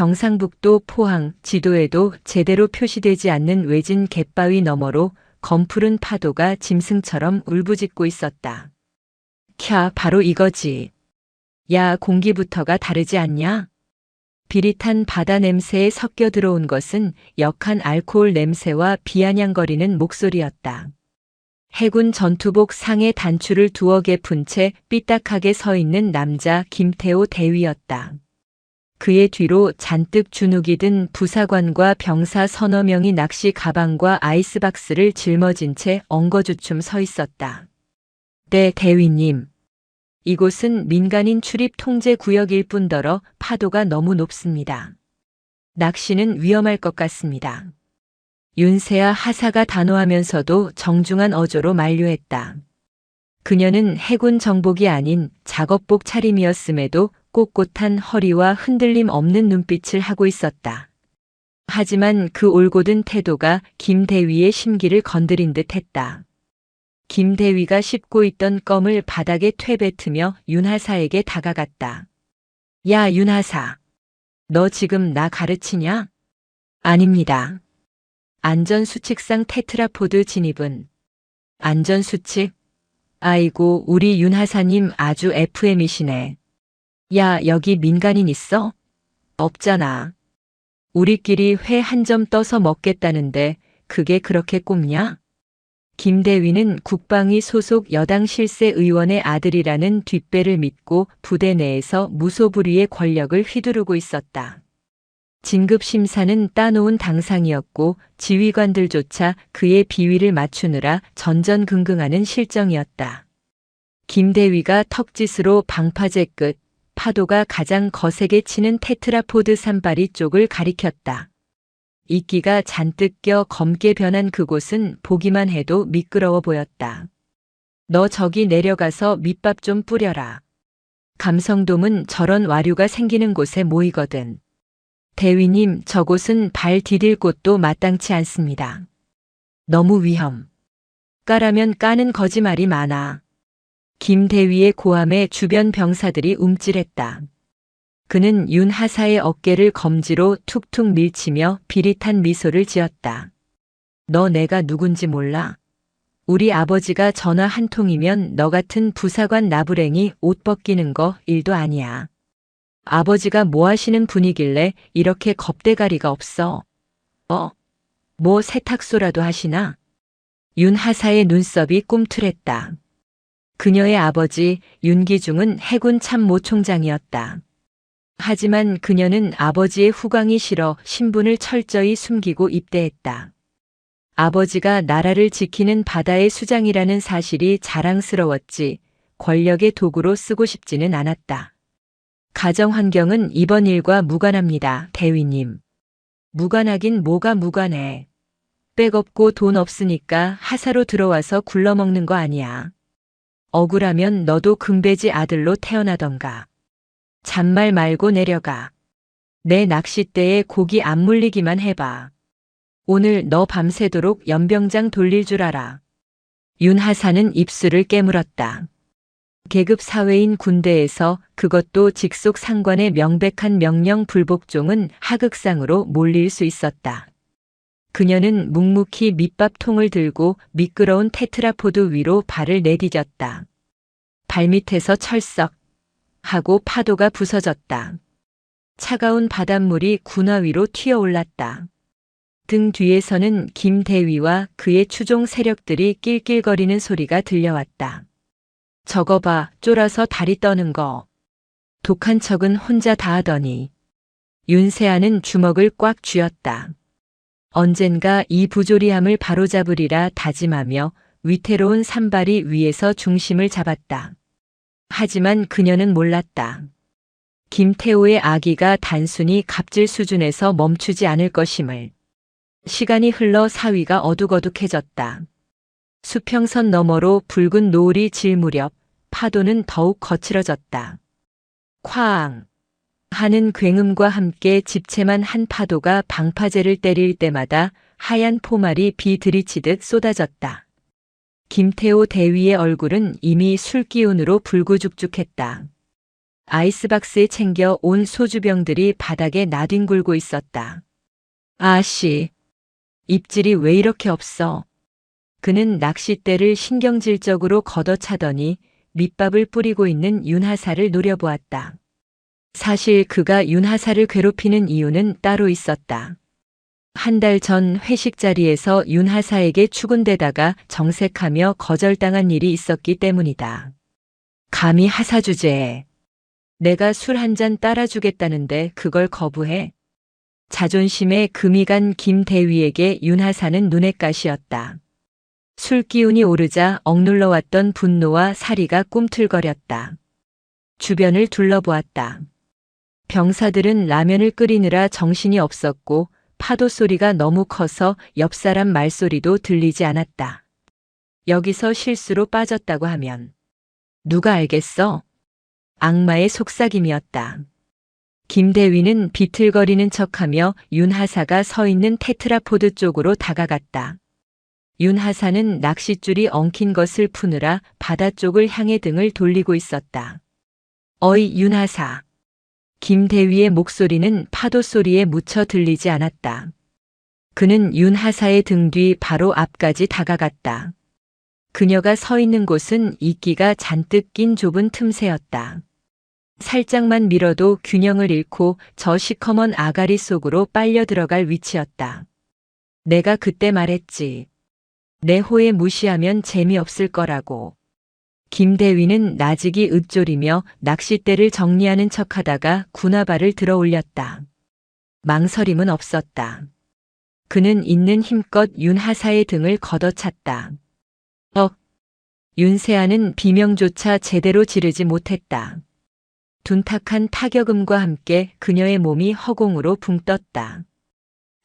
경상북도 포항 지도에도 제대로 표시되지 않는 외진 갯바위 너머로 검푸른 파도가 짐승처럼 울부짖고 있었다. 캬, 바로 이거지. 야, 공기부터가 다르지 않냐? 비릿한 바다 냄새에 섞여 들어온 것은 역한 알코올 냄새와 비아냥거리는 목소리였다. 해군 전투복 상에 단추를 두어 개 푼 채 삐딱하게 서 있는 남자 김태호 대위였다. 그의 뒤로 잔뜩 주눅이 든 부사관과 병사 서너 명이 낚시 가방과 아이스박스를 짊어진 채 엉거주춤 서 있었다. 네, 대위님. 이곳은 민간인 출입 통제 구역일 뿐더러 파도가 너무 높습니다. 낚시는 위험할 것 같습니다. 윤세아 하사가 단호하면서도 정중한 어조로 만류했다. 그녀는 해군 정복이 아닌 작업복 차림이었음에도 꼿꼿한 허리와 흔들림 없는 눈빛을 하고 있었다. 하지만 그 올곧은 태도가 김 대위의 심기를 건드린 듯 했다. 김 대위가 씹고 있던 껌을 바닥에 퇴뱉으며 윤하사에게 다가갔다. 야, 윤하사. 너 지금 나 가르치냐? 아닙니다. 안전수칙상 테트라포드 진입은. 안전수칙? 아이고, 우리 윤하사님 아주 FM이시네. 야, 여기 민간인 있어? 없잖아. 우리끼리 회 한 점 떠서 먹겠다는데 그게 그렇게 꼽냐? 김 대위는 국방위 소속 여당 실세 의원의 아들이라는 뒷배를 믿고 부대 내에서 무소불위의 권력을 휘두르고 있었다. 진급 심사는 따놓은 당상이었고 지휘관들조차 그의 비위를 맞추느라 전전긍긍하는 실정이었다. 김 대위가 턱짓으로 방파제 끝, 파도가 가장 거세게 치는 테트라포드 산바리 쪽을 가리켰다. 이끼가 잔뜩 껴 검게 변한 그곳은 보기만 해도 미끄러워 보였다. 너 저기 내려가서 밑밥 좀 뿌려라. 감성돔은 저런 와류가 생기는 곳에 모이거든. 대위님, 저곳은 발 디딜 곳도 마땅치 않습니다. 너무 위험. 까라면 까는 거짓말이 많아. 김 대위의 고함에 주변 병사들이 움찔했다. 그는 윤 하사의 어깨를 검지로 툭툭 밀치며 비릿한 미소를 지었다. 너 내가 누군지 몰라? 우리 아버지가 전화 한 통이면 너 같은 부사관 나부랭이 옷 벗기는 거 일도 아니야. 아버지가 뭐 하시는 분이길래 이렇게 겁대가리가 없어? 뭐 세탁소라도 하시나? 윤 하사의 눈썹이 꿈틀했다. 그녀의 아버지 윤기중은 해군 참모총장이었다. 하지만 그녀는 아버지의 후광이 싫어 신분을 철저히 숨기고 입대했다. 아버지가 나라를 지키는 바다의 수장이라는 사실이 자랑스러웠지 권력의 도구로 쓰고 싶지는 않았다. 가정 환경은 이번 일과 무관합니다, 대위님. 무관하긴 뭐가 무관해. 백 없고 돈 없으니까 하사로 들어와서 굴러먹는 거 아니야. 억울하면 너도 금배지 아들로 태어나던가. 잔말 말고 내려가. 내 낚싯대에 고기 안 물리기만 해봐. 오늘 너 밤새도록 연병장 돌릴 줄 알아. 윤 하사는 입술을 깨물었다. 계급 사회인 군대에서 그것도 직속 상관의 명백한 명령 불복종은 하극상으로 몰릴 수 있었다. 그녀는 묵묵히 밑밥통을 들고 미끄러운 테트라포드 위로 발을 내디뎠다. 발밑에서 철썩 하고 파도가 부서졌다. 차가운 바닷물이 군화 위로 튀어올랐다. 등 뒤에서는 김 대위와 그의 추종 세력들이 낄낄거리는 소리가 들려왔다. 저거 봐, 쫄아서 다리 떠는 거. 독한 척은 혼자 다 하더니. 윤세아는 주먹을 꽉 쥐었다. 언젠가 이 부조리함을 바로잡으리라 다짐하며 위태로운 산발이 위에서 중심을 잡았다. 하지만 그녀는 몰랐다. 김태호의 아기가 단순히 갑질 수준에서 멈추지 않을 것임을. 시간이 흘러 사위가 어둑어둑해졌다. 수평선 너머로 붉은 노을이 질 무렵 파도는 더욱 거칠어졌다. 쾅 하는 굉음과 함께 집채만 한 파도가 방파제를 때릴 때마다 하얀 포말이 비 들이치듯 쏟아졌다. 김태호 대위의 얼굴은 이미 술기운으로 불구죽죽했다. 아이스박스에 챙겨 온 소주병들이 바닥에 나뒹굴고 있었다. 아씨, 입질이 왜 이렇게 없어? 그는 낚싯대를 신경질적으로 걷어차더니 밑밥을 뿌리고 있는 윤하사를 노려보았다. 사실 그가 윤하사를 괴롭히는 이유는 따로 있었다. 한 달 전 회식 자리에서 윤하사에게 추근대다가 정색하며 거절당한 일이 있었기 때문이다. 감히 하사 주제에 내가 술 한 잔 따라주겠다는데 그걸 거부해? 자존심에 금이 간 김대위에게 윤하사는 눈엣 가시였다. 술 기운이 오르자 억눌러왔던 분노와 사리가 꿈틀거렸다. 주변을 둘러보았다. 병사들은 라면을 끓이느라 정신이 없었고 파도 소리가 너무 커서 옆 사람 말소리도 들리지 않았다. 여기서 실수로 빠졌다고 하면 누가 알겠어? 악마의 속삭임이었다. 김대위는 비틀거리는 척하며 윤하사가 서 있는 테트라포드 쪽으로 다가갔다. 윤하사는 낚싯줄이 엉킨 것을 푸느라 바다 쪽을 향해 등을 돌리고 있었다. 어이 윤하사. 김대위의 목소리는 파도 소리에 묻혀 들리지 않았다. 그는 윤하사의 등 뒤 바로 앞까지 다가갔다. 그녀가 서 있는 곳은 이끼가 잔뜩 낀 좁은 틈새였다. 살짝만 밀어도 균형을 잃고 저 시커먼 아가리 속으로 빨려 들어갈 위치였다. 내가 그때 말했지. 내 호에 무시하면 재미없을 거라고. 김대위는 나직이 읊조리며 낚싯대를 정리하는 척하다가 군화발을 들어 올렸다. 망설임은 없었다. 그는 있는 힘껏 윤하사의 등을 걷어찼다. 윤세아는 비명조차 제대로 지르지 못했다. 둔탁한 타격음과 함께 그녀의 몸이 허공으로 붕 떴다.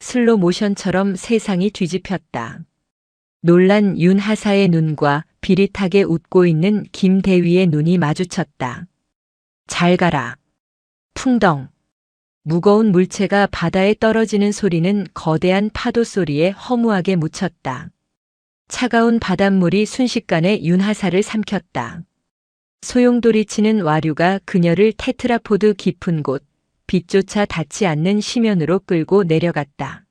슬로 모션처럼 세상이 뒤집혔다. 놀란 윤하사의 눈과 비릿하게 웃고 있는 김대위의 눈이 마주쳤다. 잘 가라. 풍덩. 무거운 물체가 바다에 떨어지는 소리는 거대한 파도 소리에 허무하게 묻혔다. 차가운 바닷물이 순식간에 윤하사를 삼켰다. 소용돌이치는 와류가 그녀를 테트라포드 깊은 곳, 빛조차 닿지 않는 심연으로 끌고 내려갔다.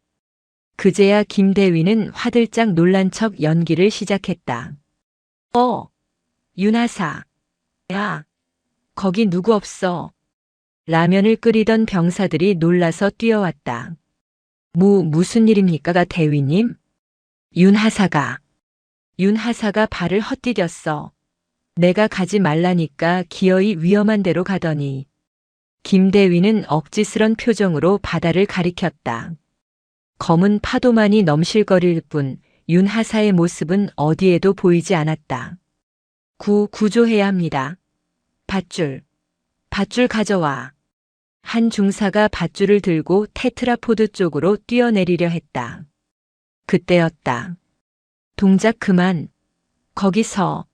그제야 김대위는 화들짝 놀란 척 연기를 시작했다. 윤하사. 야, 거기 누구 없어. 라면을 끓이던 병사들이 놀라서 뛰어왔다. 무슨 일입니까, 대위님? 윤하사가 발을 헛디뎠어. 내가 가지 말라니까 기어이 위험한 데로 가더니. 김대위는 억지스런 표정으로 바다를 가리켰다. 검은 파도만이 넘실거릴 뿐 윤하사의 모습은 어디에도 보이지 않았다. 구조해야 합니다. 밧줄 가져와. 한 중사가 밧줄을 들고 테트라포드 쪽으로 뛰어내리려 했다. 그때였다. 동작 그만. 거기서.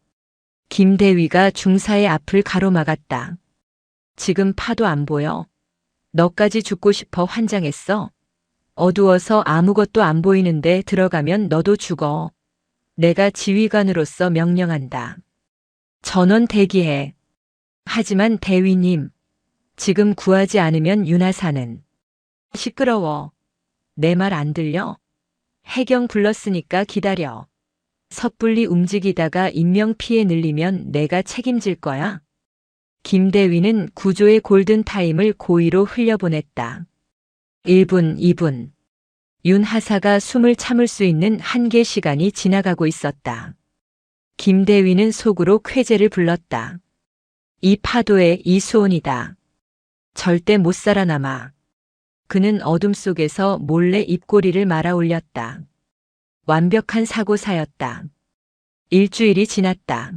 김대위가 중사의 앞을 가로막았다. 지금 파도 안 보여? 너까지 죽고 싶어 환장했어? 어두워서 아무것도 안 보이는데 들어가면 너도 죽어. 내가 지휘관으로서 명령한다. 전원 대기해. 하지만 대위님, 지금 구하지 않으면 윤하사는. 시끄러워. 내 말 안 들려? 해경 불렀으니까 기다려. 섣불리 움직이다가 인명피해 늘리면 내가 책임질 거야. 김대위는 구조의 골든타임을 고의로 흘려보냈다. 1분, 2분. 윤하사가 숨을 참을 수 있는 한계 시간이 지나가고 있었다. 김대위는 속으로 쾌재를 불렀다. 이 파도의 이 수온이다. 절대 못 살아남아. 그는 어둠 속에서 몰래 입꼬리를 말아 올렸다. 완벽한 사고사였다. 일주일이 지났다.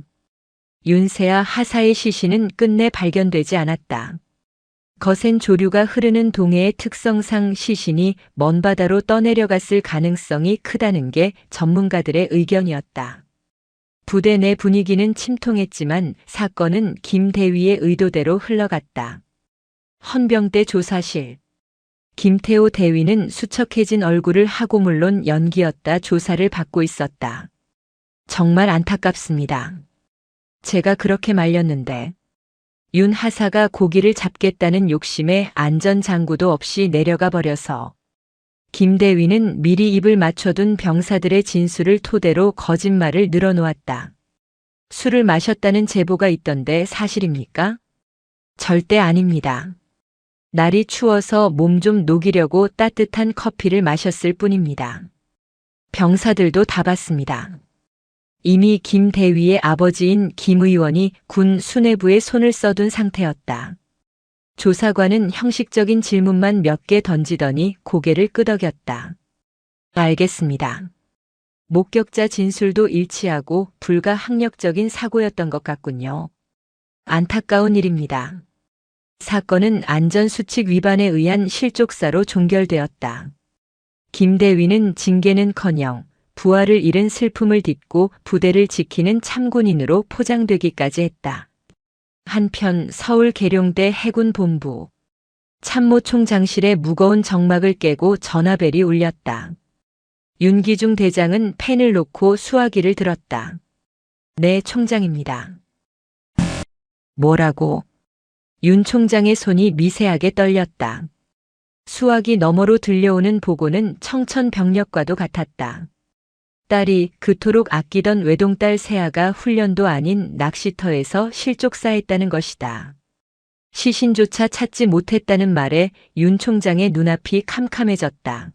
윤세아 하사의 시신은 끝내 발견되지 않았다. 거센 조류가 흐르는 동해의 특성상 시신이 먼 바다로 떠내려갔을 가능성이 크다는 게 전문가들의 의견이었다. 부대 내 분위기는 침통했지만 사건은 김대위의 의도대로 흘러갔다. 헌병대 조사실. 김태호 대위는 수척해진 얼굴을 하고 물론 연기였다 조사를 받고 있었다. 정말 안타깝습니다. 제가 그렇게 말렸는데 윤 하사가 고기를 잡겠다는 욕심에 안전장구도 없이 내려가 버려서 김대위는 미리 입을 맞춰둔 병사들의 진술을 토대로 거짓말을 늘어놓았다. 술을 마셨다는 제보가 있던데 사실입니까? 절대 아닙니다. 날이 추워서 몸 좀 녹이려고 따뜻한 커피를 마셨을 뿐입니다. 병사들도 다 봤습니다. 이미 김대위의 아버지인 김 의원이 군 수뇌부에 손을 써둔 상태였다. 조사관은 형식적인 질문만 몇 개 던지더니 고개를 끄덕였다. 알겠습니다. 목격자 진술도 일치하고 불가항력적인 사고였던 것 같군요. 안타까운 일입니다. 사건은 안전수칙 위반에 의한 실족사로 종결되었다. 김대위는 징계는커녕 부하를 잃은 슬픔을 딛고 부대를 지키는 참군인으로 포장되기까지 했다. 한편 서울 계룡대 해군본부 참모총장실의 무거운 정막을 깨고 전화벨이 울렸다. 윤기중 대장은 펜을 놓고 수화기를 들었다. 네, 총장입니다. 뭐라고? 윤 총장의 손이 미세하게 떨렸다. 수화기 너머로 들려오는 보고는 청천벽력과도 같았다. 딸이 그토록 아끼던 외동딸 세아가 훈련도 아닌 낚시터에서 실족사했다는 것이다. 시신조차 찾지 못했다는 말에 윤 총장의 눈앞이 캄캄해졌다.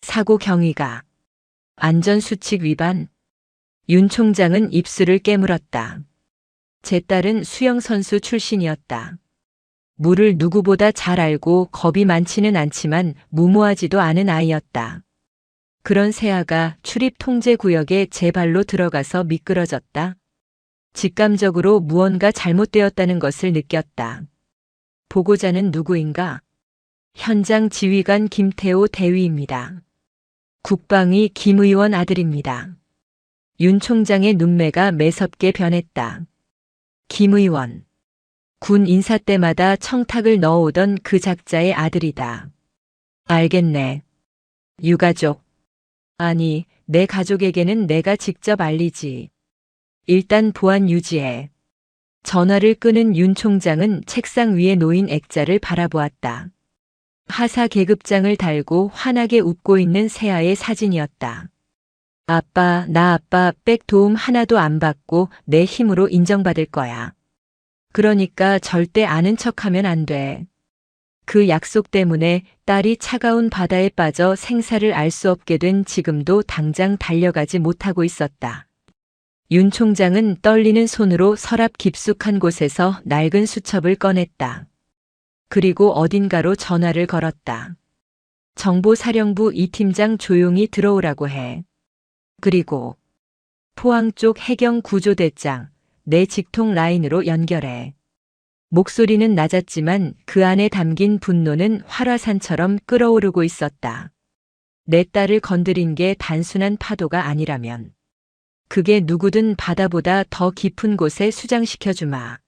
사고 경위가 안전수칙 위반. 윤 총장은 입술을 깨물었다. 제 딸은 수영선수 출신이었다. 물을 누구보다 잘 알고 겁이 많지는 않지만 무모하지도 않은 아이였다. 그런 세아가 출입 통제 구역에 제 발로 들어가서 미끄러졌다. 직감적으로 무언가 잘못되었다는 것을 느꼈다. 보고자는 누구인가? 현장 지휘관 김태호 대위입니다. 국방위 김 의원 아들입니다. 윤 총장의 눈매가 매섭게 변했다. 김 의원. 군 인사 때마다 청탁을 넣어오던 그 작자의 아들이다. 알겠네. 유가족. 아니, 내 가족에게는 내가 직접 알리지. 일단 보안 유지해. 전화를 끄는 윤 총장은 책상 위에 놓인 액자를 바라보았다. 하사 계급장을 달고 환하게 웃고 있는 세아의 사진이었다. 아빠, 나 아빠 백 도움 하나도 안 받고 내 힘으로 인정받을 거야. 그러니까 절대 아는 척하면 안 돼. 그 약속 때문에 딸이 차가운 바다에 빠져 생사를 알 수 없게 된 지금도 당장 달려가지 못하고 있었다. 윤 총장은 떨리는 손으로 서랍 깊숙한 곳에서 낡은 수첩을 꺼냈다. 그리고 어딘가로 전화를 걸었다. 정보사령부 이 팀장 조용히 들어오라고 해. 그리고 포항 쪽 해경구조대장 내 직통 라인으로 연결해. 목소리는 낮았지만 그 안에 담긴 분노는 활화산처럼 끓어오르고 있었다. 내 딸을 건드린 게 단순한 파도가 아니라면 그게 누구든 바다보다 더 깊은 곳에 수장시켜주마.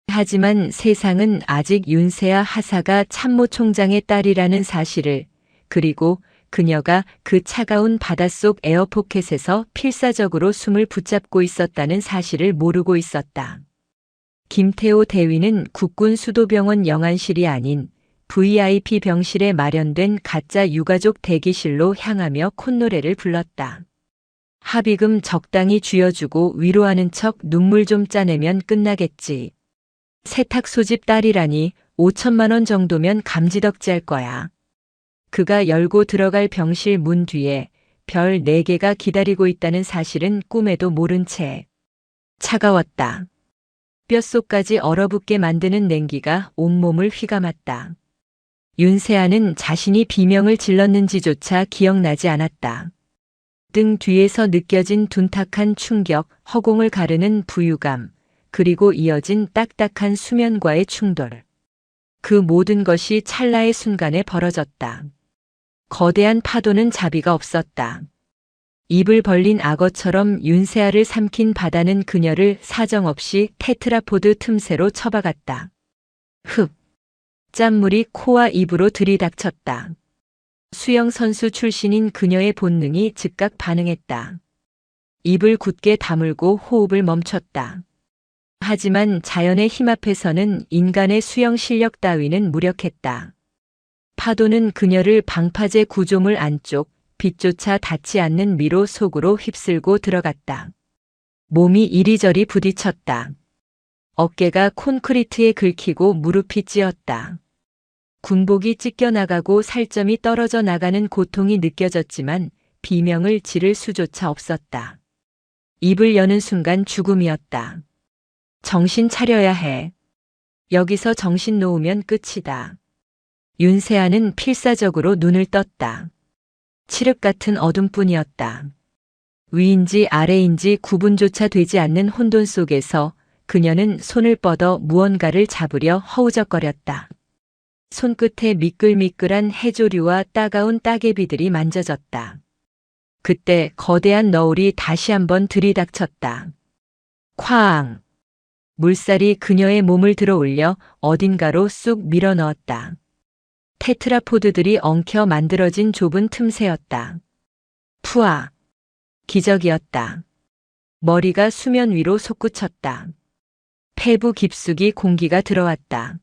하지만 세상은 아직 윤세아 하사가 참모총장의 딸이라는 사실을, 그리고 그녀가 그 차가운 바닷속 에어포켓에서 필사적으로 숨을 붙잡고 있었다는 사실을 모르고 있었다. 김태호 대위는 국군 수도병원 영안실이 아닌 VIP 병실에 마련된 가짜 유가족 대기실로 향하며 콧노래를 불렀다. 합의금 적당히 쥐어주고 위로하는 척 눈물 좀 짜내면 끝나겠지. 세탁 소집 딸이라니 5천만 원 정도면 감지덕지할 거야. 그가 열고 들어갈 병실 문 뒤에 별 4개가 기다리고 있다는 사실은 꿈에도 모른 채 차가웠다. 뼛속까지 얼어붙게 만드는 냉기가 온몸을 휘감았다. 윤세아는 자신이 비명을 질렀는지조차 기억나지 않았다. 등 뒤에서 느껴진 둔탁한 충격, 허공을 가르는 부유감, 그리고 이어진 딱딱한 수면과의 충돌. 그 모든 것이 찰나의 순간에 벌어졌다. 거대한 파도는 자비가 없었다. 입을 벌린 악어처럼 윤세아를 삼킨 바다는 그녀를 사정없이 테트라포드 틈새로 처박았다. 흡. 짠물이 코와 입으로 들이닥쳤다. 수영선수 출신인 그녀의 본능이 즉각 반응했다. 입을 굳게 다물고 호흡을 멈췄다. 하지만 자연의 힘 앞에서는 인간의 수영 실력 따위는 무력했다. 파도는 그녀를 방파제 구조물 안쪽, 빛조차 닿지 않는 미로 속으로 휩쓸고 들어갔다. 몸이 이리저리 부딪혔다. 어깨가 콘크리트에 긁히고 무릎이 찧었다. 군복이 찢겨나가고 살점이 떨어져 나가는 고통이 느껴졌지만 비명을 지를 수조차 없었다. 입을 여는 순간 죽음이었다. 정신 차려야 해. 여기서 정신 놓으면 끝이다. 윤세아는 필사적으로 눈을 떴다. 칠흑 같은 어둠뿐이었다. 위인지 아래인지 구분조차 되지 않는 혼돈 속에서 그녀는 손을 뻗어 무언가를 잡으려 허우적거렸다. 손끝에 미끌미끌한 해조류와 따가운 따개비들이 만져졌다. 그때 거대한 너울이 다시 한번 들이닥쳤다. 쾅! 물살이 그녀의 몸을 들어올려 어딘가로 쑥 밀어넣었다. 테트라포드들이 엉켜 만들어진 좁은 틈새였다. 푸아! 기적이었다. 머리가 수면 위로 솟구쳤다. 폐부 깊숙이 공기가 들어왔다.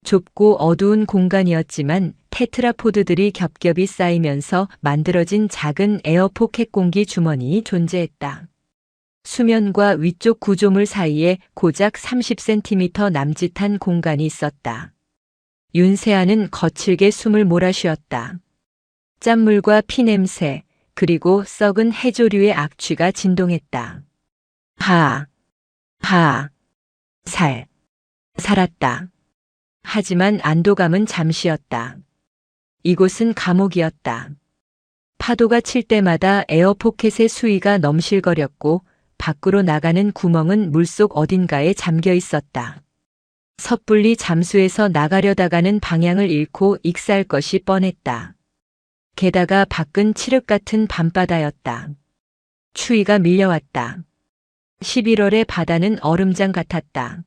좁고 어두운 공간이었지만 테트라포드들이 겹겹이 쌓이면서 만들어진 작은 에어 포켓 공기 주머니 존재했다. 수면과 위쪽 구조물 사이에 고작 30cm 남짓한 공간이 있었다. 윤세아는 거칠게 숨을 몰아쉬었다. 짠물과 피냄새, 그리고 썩은 해조류의 악취가 진동했다. 살았다. 하지만 안도감은 잠시였다. 이곳은 감옥이었다. 파도가 칠 때마다 에어포켓의 수위가 넘실거렸고 밖으로 나가는 구멍은 물속 어딘가에 잠겨 있었다. 섣불리 잠수해서 나가려다가는 방향을 잃고 익사할 것이 뻔했다. 게다가 밖은 칠흑 같은 밤바다였다. 추위가 밀려왔다. 11월의 바다는 얼음장 같았다.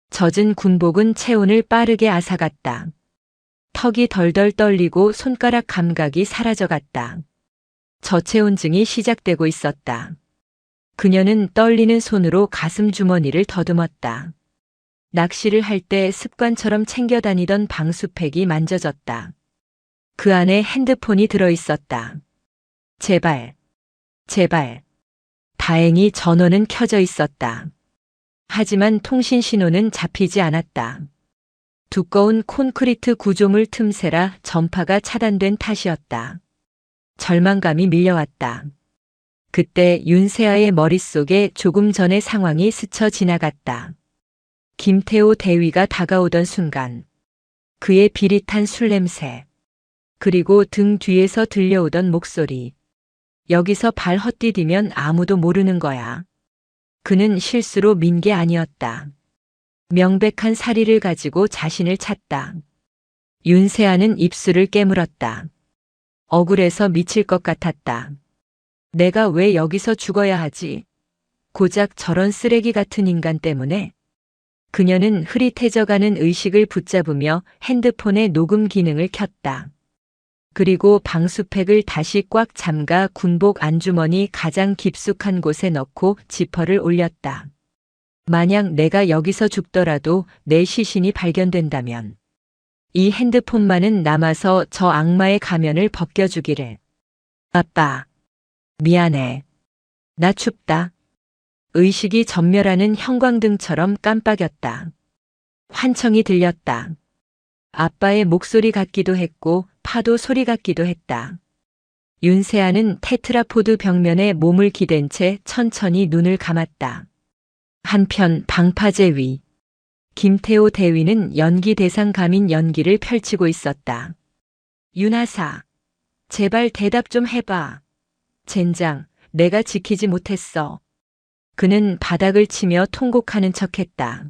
젖은 군복은 체온을 빠르게 앗아갔다. 턱이 덜덜 떨리고 손가락 감각이 사라져갔다. 저체온증이 시작되고 있었다. 그녀는 떨리는 손으로 가슴 주머니를 더듬었다. 낚시를 할 때 습관처럼 챙겨 다니던 방수팩이 만져졌다. 그 안에 핸드폰이 들어있었다. 제발. 다행히 전원은 켜져 있었다. 하지만 통신 신호는 잡히지 않았다. 두꺼운 콘크리트 구조물 틈새라 전파가 차단된 탓이었다. 절망감이 밀려왔다. 그때 윤세아의 머릿속에 조금 전의 상황이 스쳐 지나갔다. 김태호 대위가 다가오던 순간 그의 비릿한 술 냄새, 그리고 등 뒤에서 들려오던 목소리. 여기서 발 헛디디면 아무도 모르는 거야. 그는 실수로 민 게 아니었다. 명백한 사리를 가지고 자신을 찼다. 윤세아는 입술을 깨물었다. 억울해서 미칠 것 같았다. 내가 왜 여기서 죽어야 하지? 고작 저런 쓰레기 같은 인간 때문에? 그녀는 흐릿해져가는 의식을 붙잡으며 핸드폰의 녹음 기능을 켰다. 그리고 방수팩을 다시 꽉 잠가 군복 안주머니 가장 깊숙한 곳에 넣고 지퍼를 올렸다. 만약 내가 여기서 죽더라도 내 시신이 발견된다면 이 핸드폰만은 남아서 저 악마의 가면을 벗겨주기를. 아빠, 미안해. 나 춥다. 의식이 전멸하는 형광등처럼 깜빡였다. 환청이 들렸다. 아빠의 목소리 같기도 했고 파도 소리 같기도 했다. 윤세아는 테트라포드 벽면에 몸을 기댄 채 천천히 눈을 감았다. 한편 방파제 위. 김태호 대위는 연기 대상 감인 연기를 펼치고 있었다. 윤하사, 제발 대답 좀 해봐. 젠장, 내가 지키지 못했어. 그는 바닥을 치며 통곡하는 척했다.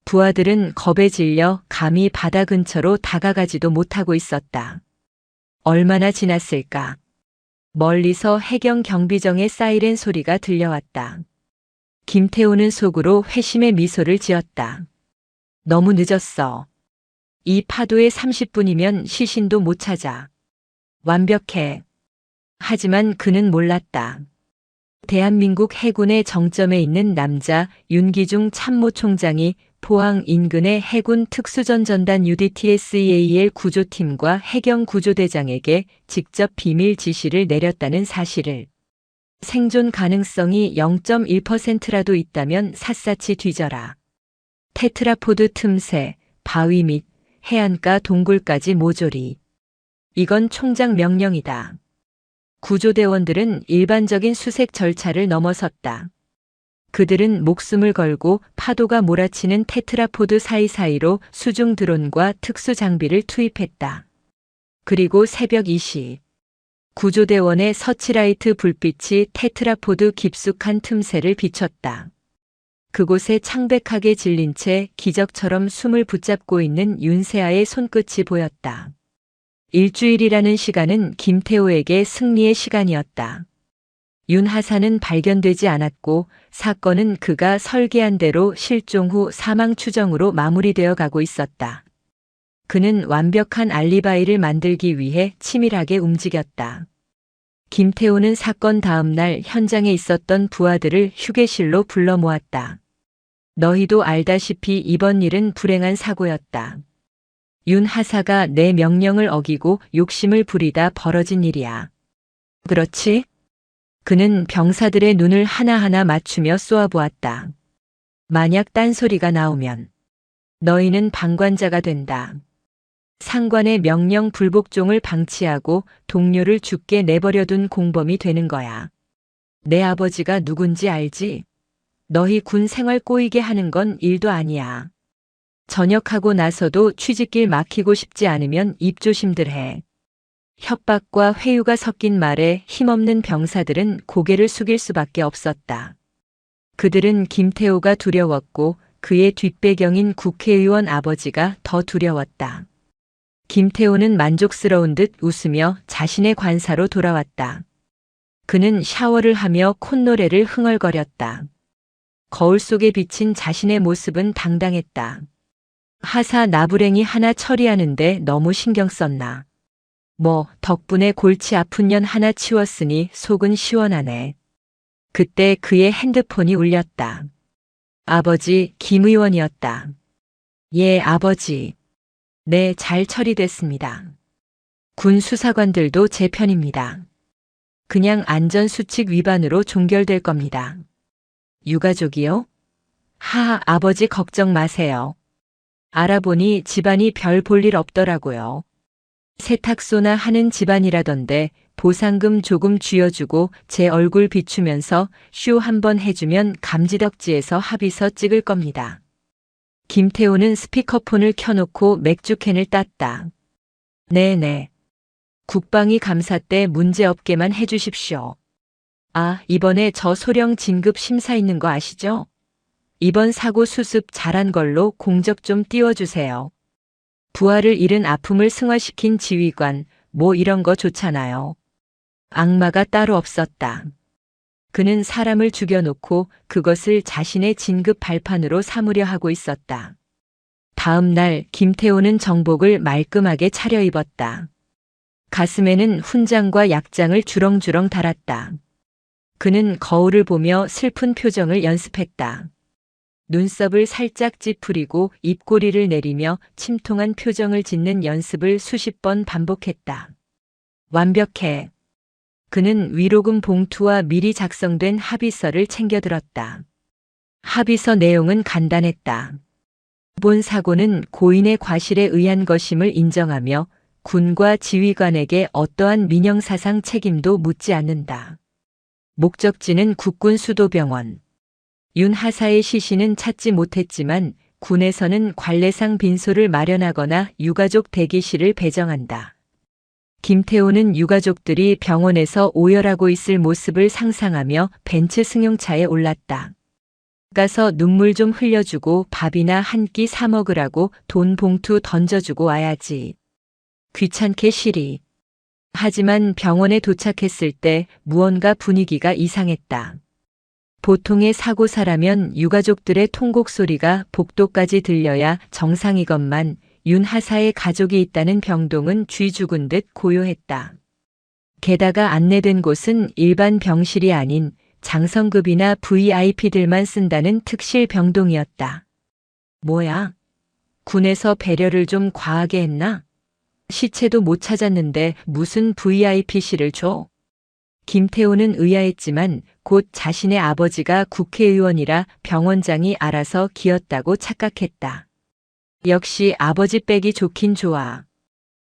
부하들은 겁에 질려 감히 바다 근처로 다가가지도 못하고 있었다. 얼마나 지났을까? 멀리서 해경 경비정의 사이렌 소리가 들려왔다. 김태호는 속으로 회심의 미소를 지었다. 너무 늦었어. 이 파도의 30분이면 시신도 못 찾아. 완벽해. 하지만 그는 몰랐다. 대한민국 해군의 정점에 있는 남자 윤기중 참모총장이 포항 인근의 해군 특수전전단 UDTSEAL 구조팀과 해경 구조대장에게 직접 비밀 지시를 내렸다는 사실을, 생존 가능성이 0.1%라도 있다면 샅샅이 뒤져라. 테트라포드 틈새, 바위 및 해안가 동굴까지 모조리. 이건 총장 명령이다. 구조대원들은 일반적인 수색 절차를 넘어섰다. 그들은 목숨을 걸고 파도가 몰아치는 테트라포드 사이사이로 수중 드론과 특수 장비를 투입했다. 그리고 새벽 2시, 구조대원의 서치라이트 불빛이 테트라포드 깊숙한 틈새를 비췄다. 그곳에 창백하게 질린 채 기적처럼 숨을 붙잡고 있는 윤세아의 손끝이 보였다. 일주일이라는 시간은 김태호에게 승리의 시간이었다. 윤하사는 발견되지 않았고 사건은 그가 설계한 대로 실종 후 사망 추정으로 마무리되어 가고 있었다. 그는 완벽한 알리바이를 만들기 위해 치밀하게 움직였다. 김태호는 사건 다음 날 현장에 있었던 부하들을 휴게실로 불러 모았다. 너희도 알다시피 이번 일은 불행한 사고였다. 윤 하사가 내 명령을 어기고 욕심을 부리다 벌어진 일이야. 그렇지? 그는 병사들의 눈을 하나하나 맞추며 쏘아보았다. 만약 딴소리가 나오면 너희는 방관자가 된다. 상관의 명령 불복종을 방치하고 동료를 죽게 내버려둔 공범이 되는 거야. 내 아버지가 누군지 알지? 너희 군 생활 꼬이게 하는 건 일도 아니야. 전역하고 나서도 취직길 막히고 싶지 않으면 입조심들 해. 협박과 회유가 섞인 말에 힘없는 병사들은 고개를 숙일 수밖에 없었다. 그들은 김태호가 두려웠고 그의 뒷배경인 국회의원 아버지가 더 두려웠다. 김태호는 만족스러운 듯 웃으며 자신의 관사로 돌아왔다. 그는 샤워를 하며 콧노래를 흥얼거렸다. 거울 속에 비친 자신의 모습은 당당했다. 하사 나부랭이 하나 처리하는데 너무 신경 썼나. 뭐 덕분에 골치 아픈 년 하나 치웠으니 속은 시원하네. 그때 그의 핸드폰이 울렸다. 아버지, 김 의원이었다. 예, 아버지. 네, 잘 처리됐습니다. 군 수사관들도 제 편입니다. 그냥 안전수칙 위반으로 종결될 겁니다. 유가족이요? 하하, 아버지 걱정 마세요. 알아보니 집안이 별 볼 일 없더라고요. 세탁소나 하는 집안이라던데 보상금 조금 쥐어주고 제 얼굴 비추면서 쇼 한번 해주면 감지덕지에서 합의서 찍을 겁니다. 김태호는 스피커폰을 켜놓고 맥주캔을 땄다. 네네. 국방위 감사 때 문제없게만 해주십시오. 아, 이번에 저 소령 진급 심사 있는 거 아시죠? 이번 사고 수습 잘한 걸로 공적 좀 띄워주세요. 부하를 잃은 아픔을 승화시킨 지휘관, 뭐 이런 거 좋잖아요. 악마가 따로 없었다. 그는 사람을 죽여놓고 그것을 자신의 진급 발판으로 삼으려 하고 있었다. 다음 날 김태호는 정복을 말끔하게 차려입었다. 가슴에는 훈장과 약장을 주렁주렁 달았다. 그는 거울을 보며 슬픈 표정을 연습했다. 눈썹을 살짝 찌푸리고 입꼬리를 내리며 침통한 표정을 짓는 연습을 수십 번 반복했다. 완벽해. 그는 위로금 봉투와 미리 작성된 합의서를 챙겨들었다. 합의서 내용은 간단했다. 이번 사고는 고인의 과실에 의한 것임을 인정하며 군과 지휘관에게 어떠한 민영사상 책임도 묻지 않는다. 목적지는 국군 수도병원. 윤 하사의 시신은 찾지 못했지만 군에서는 관례상 빈소를 마련하거나 유가족 대기실을 배정한다. 김태호는 유가족들이 병원에서 오열하고 있을 모습을 상상하며 벤츠 승용차에 올랐다. 가서 눈물 좀 흘려주고 밥이나 한 끼 사 먹으라고 돈 봉투 던져주고 와야지. 귀찮게 시리. 하지만 병원에 도착했을 때 무언가 분위기가 이상했다. 보통의 사고사라면 유가족들의 통곡 소리가 복도까지 들려야 정상이건만 윤 하사의 가족이 있다는 병동은 쥐 죽은 듯 고요했다. 게다가 안내된 곳은 일반 병실이 아닌 장성급이나 VIP들만 쓴다는 특실 병동이었다. 뭐야? 군에서 배려를 좀 과하게 했나? 시체도 못 찾았는데 무슨 VIP실을 줘? 김태호는 의아했지만 곧 자신의 아버지가 국회의원이라 병원장이 알아서 기었다고 착각했다. 역시 아버지 빽이 좋긴 좋아.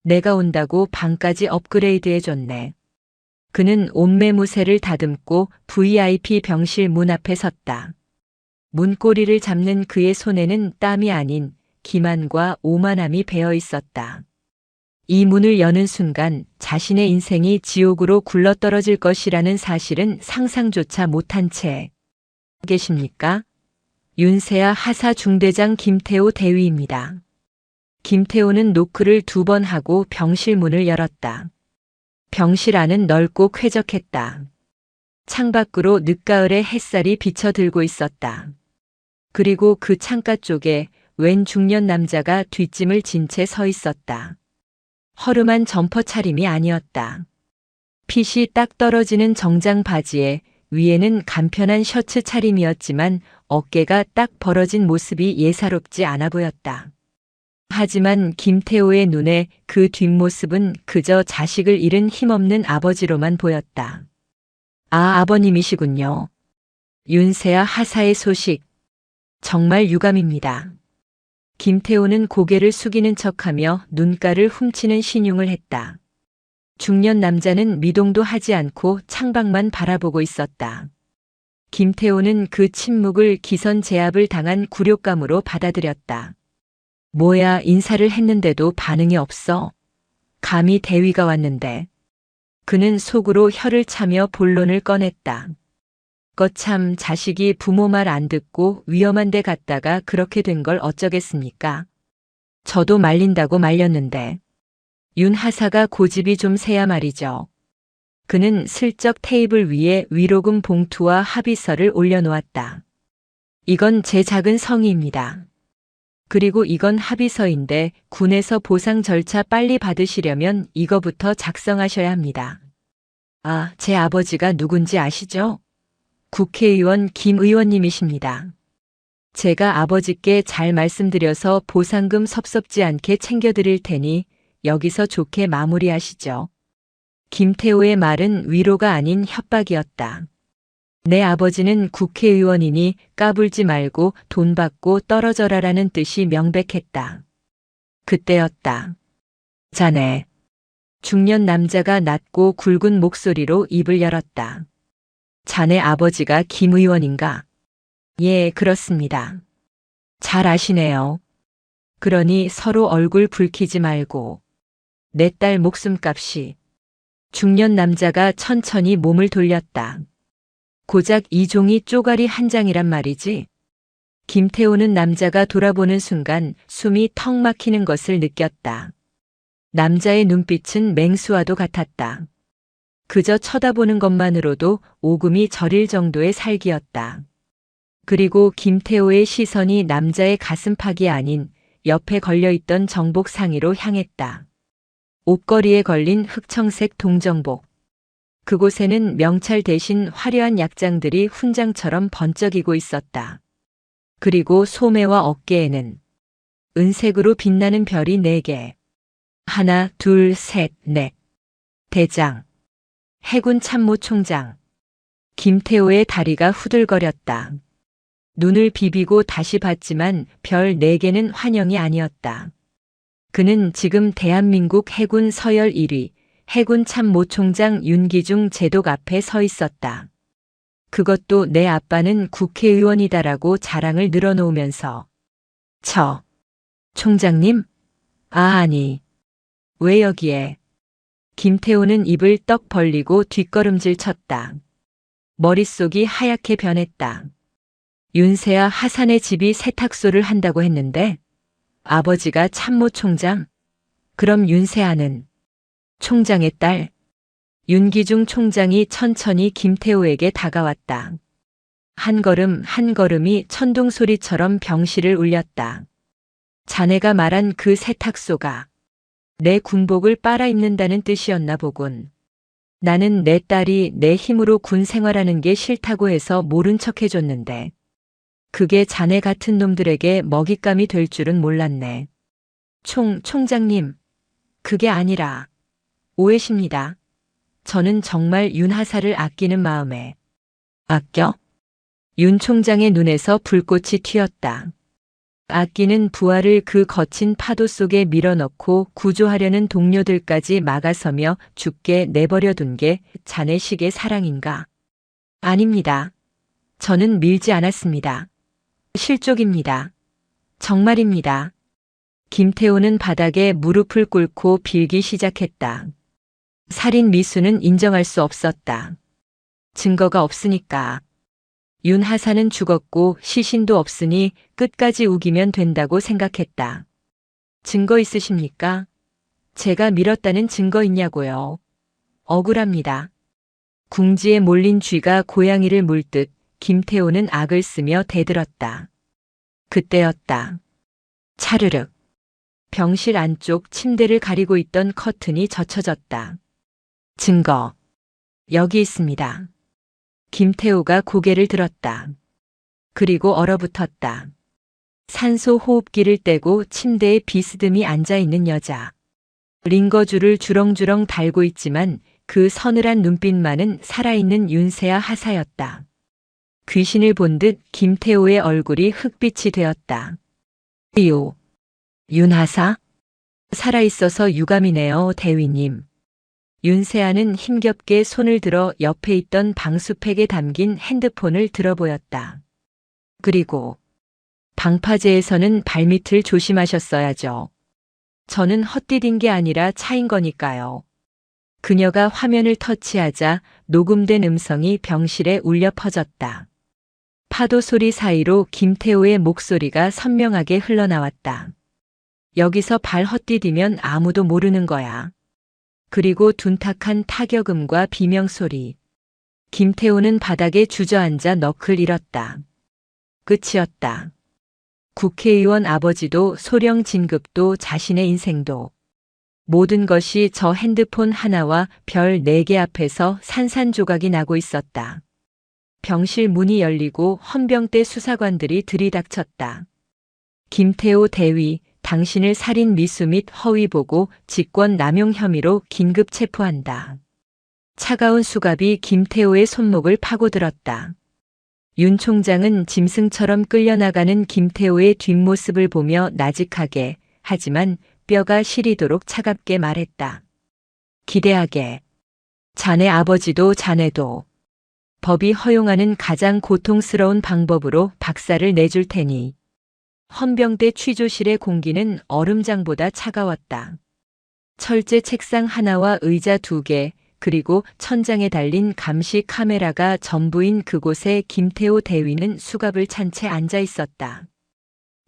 내가 온다고 방까지 업그레이드 해줬네. 그는 옷매무새를 다듬고 VIP 병실 문 앞에 섰다. 문고리를 잡는 그의 손에는 땀이 아닌 기만과 오만함이 배어 있었다. 이 문을 여는 순간 자신의 인생이 지옥으로 굴러떨어질 것이라는 사실은 상상조차 못한 채 계십니까? 윤세아 하사 중대장 김태호 대위입니다. 김태호는 노크를 2번 하고 병실 문을 열었다. 병실 안은 넓고 쾌적했다. 창밖으로 늦가을의 햇살이 비쳐들고 있었다. 그리고 그 창가 쪽에 웬 중년 남자가 뒷짐을 진 채 서 있었다. 허름한 점퍼 차림이 아니었다. 핏이 딱 떨어지는 정장 바지에 위에는 간편한 셔츠 차림이었지만 어깨가 딱 벌어진 모습이 예사롭지 않아 보였다. 하지만 김태호의 눈에 그 뒷모습은 그저 자식을 잃은 힘없는 아버지로만 보였다. 아, 아버님이시군요. 윤세아 하사의 소식. 정말 유감입니다. 김태호는 고개를 숙이는 척하며 눈가를 훔치는 신용을 했다. 중년 남자는 미동도 하지 않고 창밖만 바라보고 있었다. 김태호는 그 침묵을 기선제압을 당한 굴욕감으로 받아들였다. 뭐야, 인사를 했는데도 반응이 없어. 감히 대위가 왔는데. 그는 속으로 혀를 차며 본론을 꺼냈다. 거참 자식이 부모 말 안 듣고 위험한 데 갔다가 그렇게 된 걸 어쩌겠습니까? 저도 말린다고 말렸는데. 윤 하사가 고집이 좀 세야 말이죠. 그는 슬쩍 테이블 위에 위로금 봉투와 합의서를 올려놓았다. 이건 제 작은 성의입니다. 그리고 이건 합의서인데 군에서 보상 절차 빨리 받으시려면 이거부터 작성하셔야 합니다. 아, 제 아버지가 누군지 아시죠? 국회의원 김 의원님이십니다. 제가 아버지께 잘 말씀드려서 보상금 섭섭지 않게 챙겨드릴 테니 여기서 좋게 마무리하시죠. 김태호의 말은 위로가 아닌 협박이었다. 내 아버지는 국회의원이니 까불지 말고 돈 받고 떨어져라라는 뜻이 명백했다. 그때였다. 자네. 중년 남자가 낮고 굵은 목소리로 입을 열었다. 자네 아버지가 김 의원인가? 예, 그렇습니다. 잘 아시네요. 그러니 서로 얼굴 붉히지 말고. 내 딸 목숨값이. 중년 남자가 천천히 몸을 돌렸다. 고작 이 종이 쪼가리 한 장이란 말이지. 김태호는 남자가 돌아보는 순간 숨이 턱 막히는 것을 느꼈다. 남자의 눈빛은 맹수와도 같았다. 그저 쳐다보는 것만으로도 오금이 저릴 정도의 살기였다. 그리고 김태호의 시선이 남자의 가슴팍이 아닌 옆에 걸려있던 정복 상의로 향했다. 옷걸이에 걸린 흑청색 동정복. 그곳에는 명찰 대신 화려한 약장들이 훈장처럼 번쩍이고 있었다. 그리고 소매와 어깨에는 은색으로 빛나는 별이 4개. 하나, 둘, 셋, 넷. 대장. 해군 참모총장. 김태호의 다리가 후들거렸다. 눈을 비비고 다시 봤지만 별 4개는 환영이 아니었다. 그는 지금 대한민국 해군 서열 1위, 해군 참모총장 윤기중 제독 앞에 서 있었다. 그것도 내 아빠는 국회의원이다라고 자랑을 늘어놓으면서. 총장님? 아니. 왜 여기에? 김태호는 입을 떡 벌리고 뒷걸음질 쳤다. 머릿속이 하얗게 변했다. 윤세아 하산의 집이 세탁소를 한다고 했는데 아버지가 참모총장? 그럼 윤세아는? 총장의 딸. 윤기중 총장이 천천히 김태호에게 다가왔다. 한 걸음 한 걸음이 천둥 소리처럼 병실을 울렸다. 자네가 말한 그 세탁소가 내 군복을 빨아입는다는 뜻이었나 보군. 나는 내 딸이 내 힘으로 군 생활하는 게 싫다고 해서 모른 척 해줬는데 그게 자네 같은 놈들에게 먹잇감이 될 줄은 몰랐네. 총장님, 그게 아니라 오해십니다. 저는 정말 윤하사를 아끼는 마음에. 아껴? 윤 총장의 눈에서 불꽃이 튀었다. 아끼는 부하를 그 거친 파도 속에 밀어넣고 구조하려는 동료들까지 막아서며 죽게 내버려둔 게 자네식의 사랑인가? 아닙니다. 저는 밀지 않았습니다. 실족입니다. 정말입니다. 김태호는 바닥에 무릎을 꿇고 빌기 시작했다. 살인 미수는 인정할 수 없었다. 증거가 없으니까. 윤하사는 죽었고 시신도 없으니 끝까지 우기면 된다고 생각했다. 증거 있으십니까? 제가 밀었다는 증거 있냐고요. 억울합니다. 궁지에 몰린 쥐가 고양이를 물듯 김태호는 악을 쓰며 대들었다. 그때였다. 차르륵. 병실 안쪽 침대를 가리고 있던 커튼이 젖혀졌다. 증거. 여기 있습니다. 김태호가 고개를 들었다. 그리고 얼어붙었다. 산소 호흡기를 떼고 침대에 비스듬히 앉아있는 여자. 링거줄을 주렁주렁 달고 있지만 그 서늘한 눈빛만은 살아있는 윤세아 하사였다. 귀신을 본 듯 김태호의 얼굴이 흑빛이 되었다. 이요. 윤하사? 살아있어서 유감이네요, 대위님. 윤세아는 힘겹게 손을 들어 옆에 있던 방수팩에 담긴 핸드폰을 들어보였다. 그리고 방파제에서는 발밑을 조심하셨어야죠. 저는 헛디딘 게 아니라 차인 거니까요. 그녀가 화면을 터치하자 녹음된 음성이 병실에 울려 퍼졌다. 파도 소리 사이로 김태호의 목소리가 선명하게 흘러나왔다. 여기서 발 헛디디면 아무도 모르는 거야. 그리고 둔탁한 타격음과 비명소리. 김태호는 바닥에 주저앉아 넋을 잃었다. 끝이었다. 국회의원 아버지도 소령 진급도 자신의 인생도 모든 것이 저 핸드폰 하나와 별 4개 앞에서 산산조각이 나고 있었다. 병실 문이 열리고 헌병대 수사관들이 들이닥쳤다. 김태호 대위, 당신을 살인 미수 및 허위 보고 직권 남용 혐의로 긴급 체포한다. 차가운 수갑이 김태호의 손목을 파고들었다. 윤 총장은 짐승처럼 끌려나가는 김태호의 뒷모습을 보며 나직하게, 하지만 뼈가 시리도록 차갑게 말했다. 기대하게. 자네 아버지도 자네도 법이 허용하는 가장 고통스러운 방법으로 박살을 내줄 테니. 헌병대 취조실의 공기는 얼음장보다 차가웠다. 철제 책상 하나와 의자 2개, 그리고 천장에 달린 감시 카메라가 전부인 그곳에 김태호 대위는 수갑을 찬 채 앉아 있었다.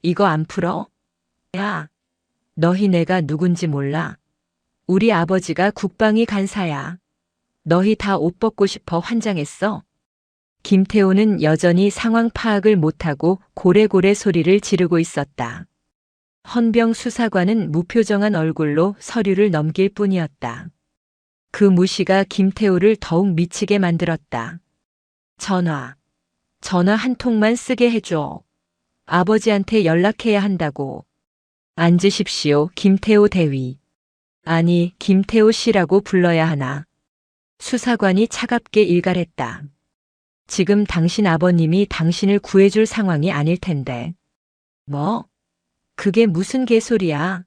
이거 안 풀어? 야, 너희 내가 누군지 몰라. 우리 아버지가 국방위 간사야. 너희 다 옷 벗고 싶어 환장했어. 김태호는 여전히 상황 파악을 못하고 고래고래 소리를 지르고 있었다. 헌병 수사관은 무표정한 얼굴로 서류를 넘길 뿐이었다. 그 무시가 김태호를 더욱 미치게 만들었다. 전화 한 통만 쓰게 해줘. 아버지한테 연락해야 한다고. 앉으십시오, 김태호 대위. 아니, 김태호 씨라고 불러야 하나. 수사관이 차갑게 일갈했다. 지금 당신 아버님이 당신을 구해줄 상황이 아닐 텐데. 뭐? 그게 무슨 개소리야?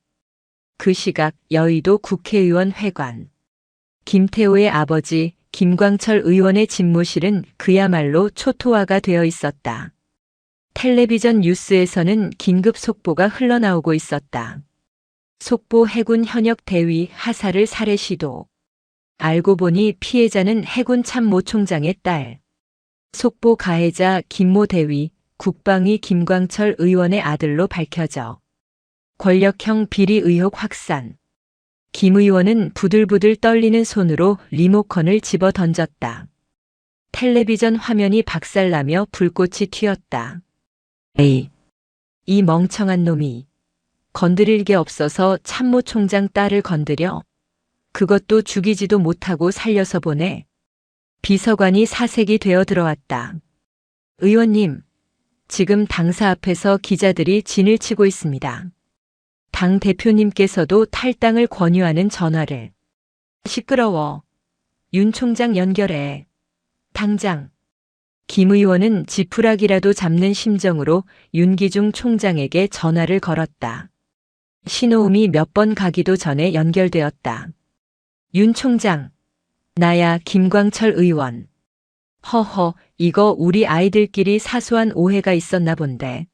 그 시각 여의도 국회의원 회관. 김태호의 아버지 김광철 의원의 집무실은 그야말로 초토화가 되어 있었다. 텔레비전 뉴스에서는 긴급 속보가 흘러나오고 있었다. 속보 해군 현역 대위 하사를 살해 시도. 알고 보니 피해자는 해군 참모총장의 딸. 속보 가해자 김모 대위, 국방위 김광철 의원의 아들로 밝혀져. 권력형 비리 의혹 확산. 김 의원은 부들부들 떨리는 손으로 리모컨을 집어 던졌다. 텔레비전 화면이 박살나며 불꽃이 튀었다. 에이, 이 멍청한 놈이 건드릴 게 없어서 참모총장 딸을 건드려? 그것도 죽이지도 못하고 살려서 보내. 비서관이 사색이 되어 들어왔다. 의원님, 지금 당사 앞에서 기자들이 진을 치고 있습니다. 당 대표님께서도 탈당을 권유하는 전화를. 시끄러워. 윤 총장 연결해. 당장. 김 의원은 지푸라기라도 잡는 심정으로 윤기중 총장에게 전화를 걸었다. 신호음이 몇 번 가기도 전에 연결되었다. 윤 총장. 나야 김광철 의원. 허허, 이거 우리 아이들끼리 사소한 오해가 있었나 본데.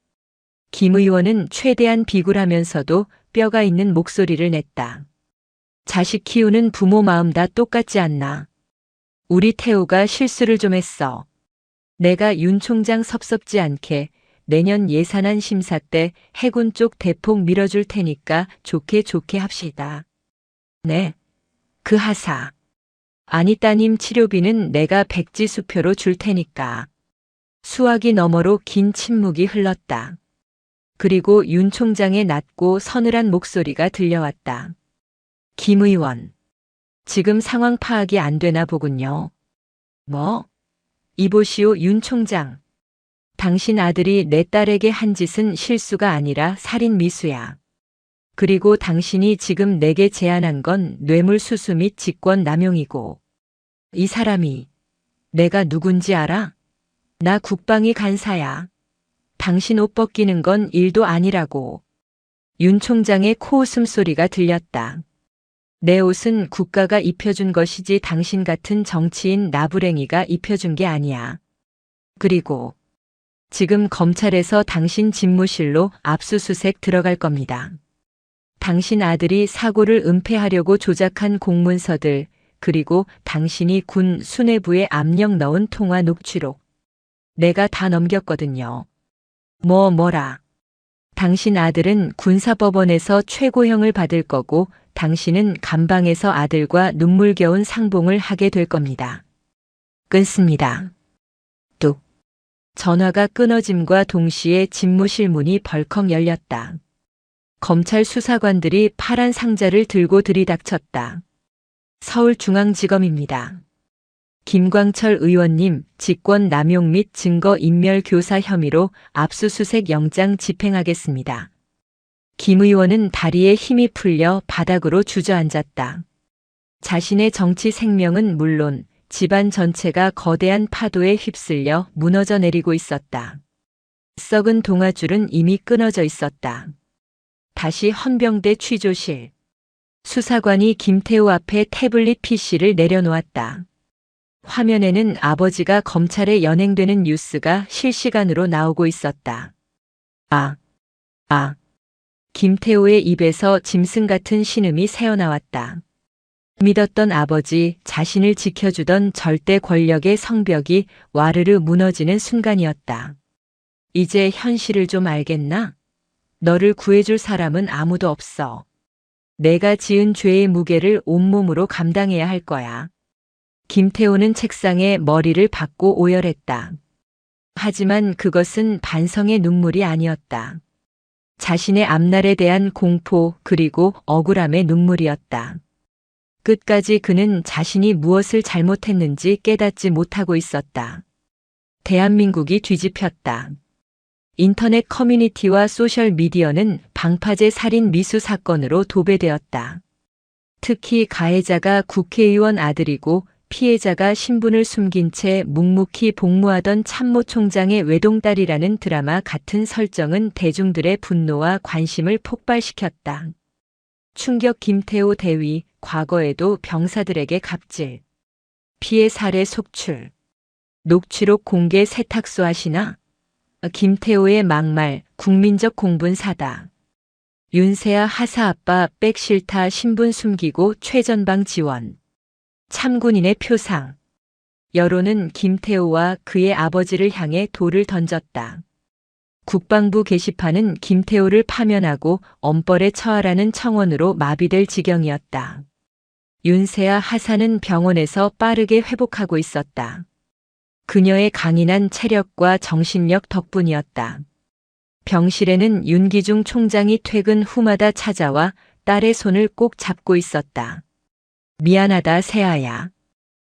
김 의원은 최대한 비굴하면서도 뼈가 있는 목소리를 냈다. 자식 키우는 부모 마음 다 똑같지 않나. 우리 태우가 실수를 좀 했어. 내가 윤 총장 섭섭지 않게 내년 예산안 심사 때 해군 쪽 대폭 밀어줄 테니까 좋게 좋게 합시다. 네. 그 하사. 아니 따님 치료비는 내가 백지수표로 줄 테니까. 수화기 너머로 긴 침묵이 흘렀다. 그리고 윤 총장의 낮고 서늘한 목소리가 들려왔다. 김 의원. 지금 상황 파악이 안 되나 보군요. 뭐? 이보시오 윤 총장. 당신 아들이 내 딸에게 한 짓은 실수가 아니라 살인 미수야. 그리고 당신이 지금 내게 제안한 건 뇌물수수 및 직권 남용이고. 이 사람이 내가 누군지 알아? 나 국방위 간사야. 당신 옷 벗기는 건 일도 아니라고. 윤 총장의 코웃음 소리가 들렸다. 내 옷은 국가가 입혀준 것이지 당신 같은 정치인 나부랭이가 입혀준 게 아니야. 그리고 지금 검찰에서 당신 집무실로 압수수색 들어갈 겁니다. 당신 아들이 사고를 은폐하려고 조작한 공문서들, 그리고 당신이 군 수뇌부에 압력 넣은 통화 녹취록. 내가 다 넘겼거든요. 뭐라. 당신 아들은 군사법원에서 최고형을 받을 거고 당신은 감방에서 아들과 눈물겨운 상봉을 하게 될 겁니다. 끊습니다. 뚝. 전화가 끊어짐과 동시에 집무실 문이 벌컥 열렸다. 검찰 수사관들이 파란 상자를 들고 들이닥쳤다. 서울중앙지검입니다. 김광철 의원님 직권 남용 및 증거 인멸 교사 혐의로 압수수색 영장 집행하겠습니다. 김 의원은 다리에 힘이 풀려 바닥으로 주저앉았다. 자신의 정치 생명은 물론 집안 전체가 거대한 파도에 휩쓸려 무너져 내리고 있었다. 썩은 동아줄은 이미 끊어져 있었다. 다시 헌병대 취조실. 수사관이 김태우 앞에 태블릿 PC를 내려놓았다. 화면에는 아버지가 검찰에 연행되는 뉴스가 실시간으로 나오고 있었다. 김태우의 입에서 짐승 같은 신음이 새어나왔다. 믿었던 아버지, 자신을 지켜주던 절대 권력의 성벽이 와르르 무너지는 순간이었다. 이제 현실을 좀 알겠나? 너를 구해줄 사람은 아무도 없어. 내가 지은 죄의 무게를 온몸으로 감당해야 할 거야. 김태호는 책상에 머리를 박고 오열했다. 하지만 그것은 반성의 눈물이 아니었다. 자신의 앞날에 대한 공포 그리고 억울함의 눈물이었다. 끝까지 그는 자신이 무엇을 잘못했는지 깨닫지 못하고 있었다. 대한민국이 뒤집혔다. 인터넷 커뮤니티와 소셜미디어는 방파제 살인 미수 사건으로 도배되었다. 특히 가해자가 국회의원 아들이고 피해자가 신분을 숨긴 채 묵묵히 복무하던 참모총장의 외동딸이라는 드라마 같은 설정은 대중들의 분노와 관심을 폭발시켰다. 충격 김태호 대위, 과거에도 병사들에게 갑질. 피해 사례 속출. 녹취록 공개 세탁소 하시나? 김태호의 막말, 국민적 공분사다. 윤세아 하사 아빠 백 싫다 신분 숨기고 최전방 지원. 참군인의 표상. 여론은 김태호와 그의 아버지를 향해 돌을 던졌다. 국방부 게시판은 김태호를 파면하고 엄벌에 처하라는 청원으로 마비될 지경이었다. 윤세아 하사는 병원에서 빠르게 회복하고 있었다. 그녀의 강인한 체력과 정신력 덕분이었다. 병실에는 윤기중 총장이 퇴근 후마다 찾아와 딸의 손을 꼭 잡고 있었다. 미안하다 세아야.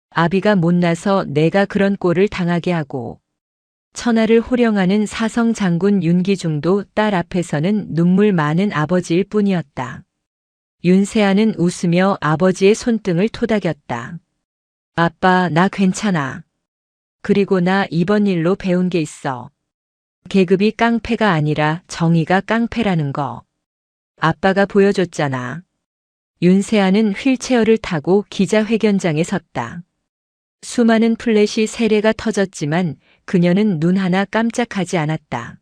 아비가 못나서 내가 그런 꼴을 당하게 하고. 천하를 호령하는 사성 장군 윤기중도 딸 앞에서는 눈물 많은 아버지일 뿐이었다. 윤세아는 웃으며 아버지의 손등을 토닥였다. 아빠, 나 괜찮아. 그리고 나 이번 일로 배운 게 있어. 계급이 깡패가 아니라 정의가 깡패라는 거. 아빠가 보여줬잖아. 윤세아는 휠체어를 타고 기자회견장에 섰다. 수많은 플래시 세례가 터졌지만 그녀는 눈 하나 깜짝하지 않았다.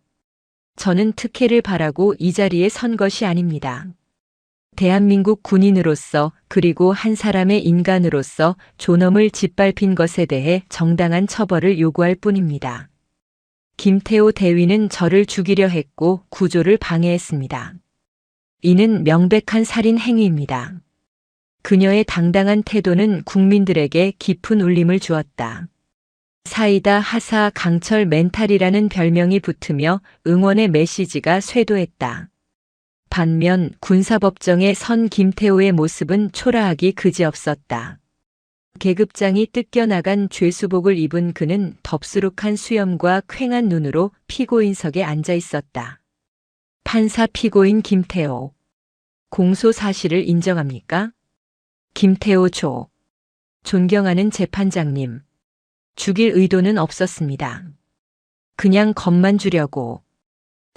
저는 특혜를 바라고 이 자리에 선 것이 아닙니다. 대한민국 군인으로서 그리고 한 사람의 인간으로서 존엄을 짓밟힌 것에 대해 정당한 처벌을 요구할 뿐입니다. 김태호 대위는 저를 죽이려 했고 구조를 방해했습니다. 이는 명백한 살인 행위입니다. 그녀의 당당한 태도는 국민들에게 깊은 울림을 주었다. 사이다 하사 강철 멘탈이라는 별명이 붙으며 응원의 메시지가 쇄도했다. 반면 군사법정에 선 김태호의 모습은 초라하기 그지없었다. 계급장이 뜯겨나간 죄수복을 입은 그는 덥수룩한 수염과 퀭한 눈으로 피고인석에 앉아 있었다. 판사 피고인 김태호. 공소 사실을 인정합니까? 김태호 조. 존경하는 재판장님. 죽일 의도는 없었습니다. 그냥 겁만 주려고.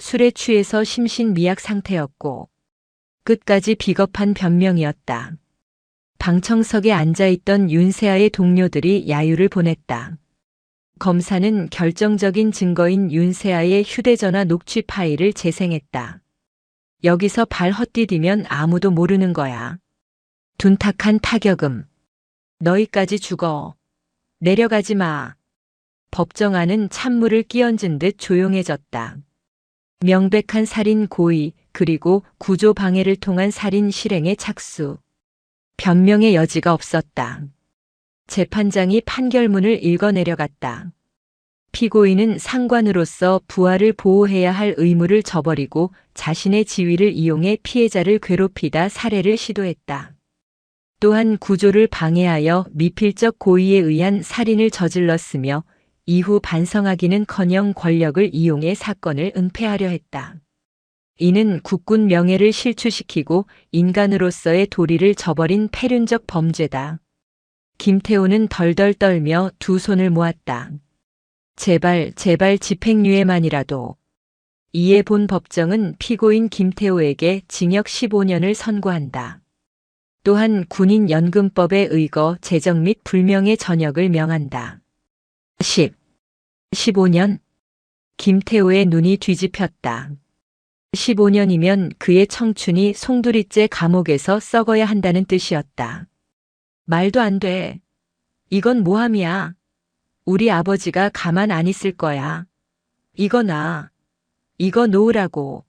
술에 취해서 심신미약 상태였고 끝까지 비겁한 변명이었다. 방청석에 앉아있던 윤세아의 동료들이 야유를 보냈다. 검사는 결정적인 증거인 윤세아의 휴대전화 녹취 파일을 재생했다. 여기서 발 헛디디면 아무도 모르는 거야. 둔탁한 타격음. 너희까지 죽어. 내려가지 마. 법정 안은 찬물을 끼얹은 듯 조용해졌다. 명백한 살인 고의 그리고 구조 방해를 통한 살인 실행의 착수. 변명의 여지가 없었다. 재판장이 판결문을 읽어 내려갔다. 피고인은 상관으로서 부하를 보호해야 할 의무를 저버리고 자신의 지위를 이용해 피해자를 괴롭히다 살해를 시도했다. 또한 구조를 방해하여 미필적 고의에 의한 살인을 저질렀으며 이후 반성하기는커녕 권력을 이용해 사건을 은폐하려 했다. 이는 국군 명예를 실추시키고 인간으로서의 도리를 저버린 패륜적 범죄다. 김태호는 덜덜 떨며 두 손을 모았다. 제발 집행유예만이라도. 이에 본 법정은 피고인 김태호에게 징역 15년을 선고한다. 또한 군인연금법에 의거 재정 및 불명예 전역을 명한다. 15년? 김태호의 눈이 뒤집혔다. 15년이면 그의 청춘이 송두리째 감옥에서 썩어야 한다는 뜻이었다. 말도 안 돼. 이건 모함이야. 우리 아버지가 가만 안 있을 거야. 이거 놔. 이거 놓으라고.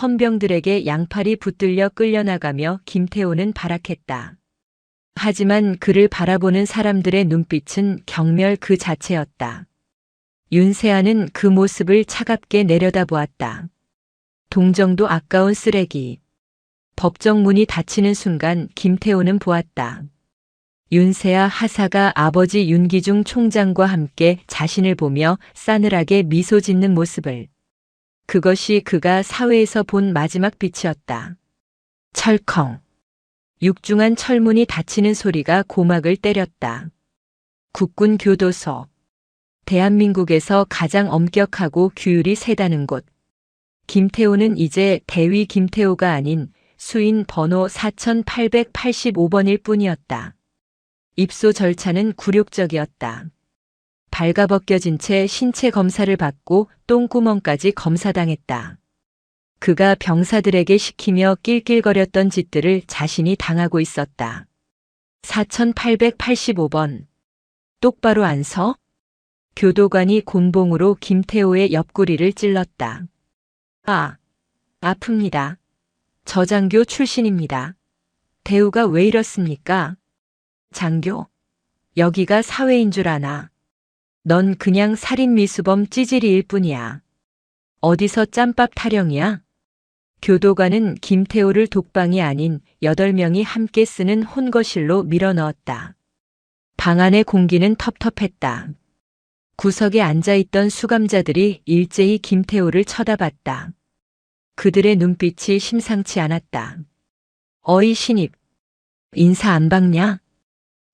헌병들에게 양팔이 붙들려 끌려나가며 김태호는 발악했다. 하지만 그를 바라보는 사람들의 눈빛은 경멸 그 자체였다. 윤세아는 그 모습을 차갑게 내려다보았다. 동정도 아까운 쓰레기. 법정 문이 닫히는 순간 김태호는 보았다. 윤세아 하사가 아버지 윤기중 총장과 함께 자신을 보며 싸늘하게 미소 짓는 모습을. 그것이 그가 사회에서 본 마지막 빛이었다. 철컹. 육중한 철문이 닫히는 소리가 고막을 때렸다. 국군 교도소. 대한민국에서 가장 엄격하고 규율이 세다는 곳. 김태호는 이제 대위 김태호가 아닌 수인 번호 4885번일 뿐이었다. 입소 절차는 굴욕적이었다. 발가벗겨진 채 신체 검사를 받고 똥구멍까지 검사당했다. 그가 병사들에게 시키며 낄낄거렸던 짓들을 자신이 당하고 있었다. 4885번. 똑바로 안 서? 교도관이 곤봉으로 김태호의 옆구리를 찔렀다. 아, 아픕니다. 저장교 출신입니다. 대우가 왜 이렇습니까? 장교? 여기가 사회인 줄 아나. 넌 그냥 살인미수범 찌질이일 뿐이야. 어디서 짬밥 타령이야? 교도관은 김태호를 독방이 아닌 8명이 함께 쓰는 혼거실로 밀어넣었다. 방 안의 공기는 텁텁했다. 구석에 앉아있던 수감자들이 일제히 김태호를 쳐다봤다. 그들의 눈빛이 심상치 않았다. 어이 신입, 인사 안 받냐?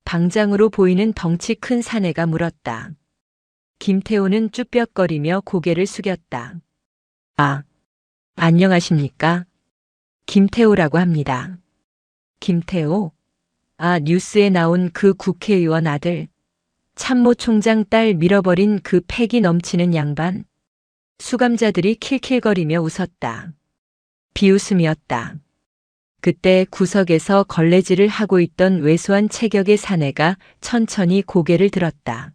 방장으로 보이는 덩치 큰 사내가 물었다. 김태호는 쭈뼛거리며 고개를 숙였다. 아, 안녕하십니까? 김태호라고 합니다. 김태호? 아, 뉴스에 나온 그 국회의원 아들, 참모총장 딸 밀어버린 그 패기 넘치는 양반. 수감자들이 킬킬거리며 웃었다. 비웃음이었다. 그때 구석에서 걸레질을 하고 있던 왜소한 체격의 사내가 천천히 고개를 들었다.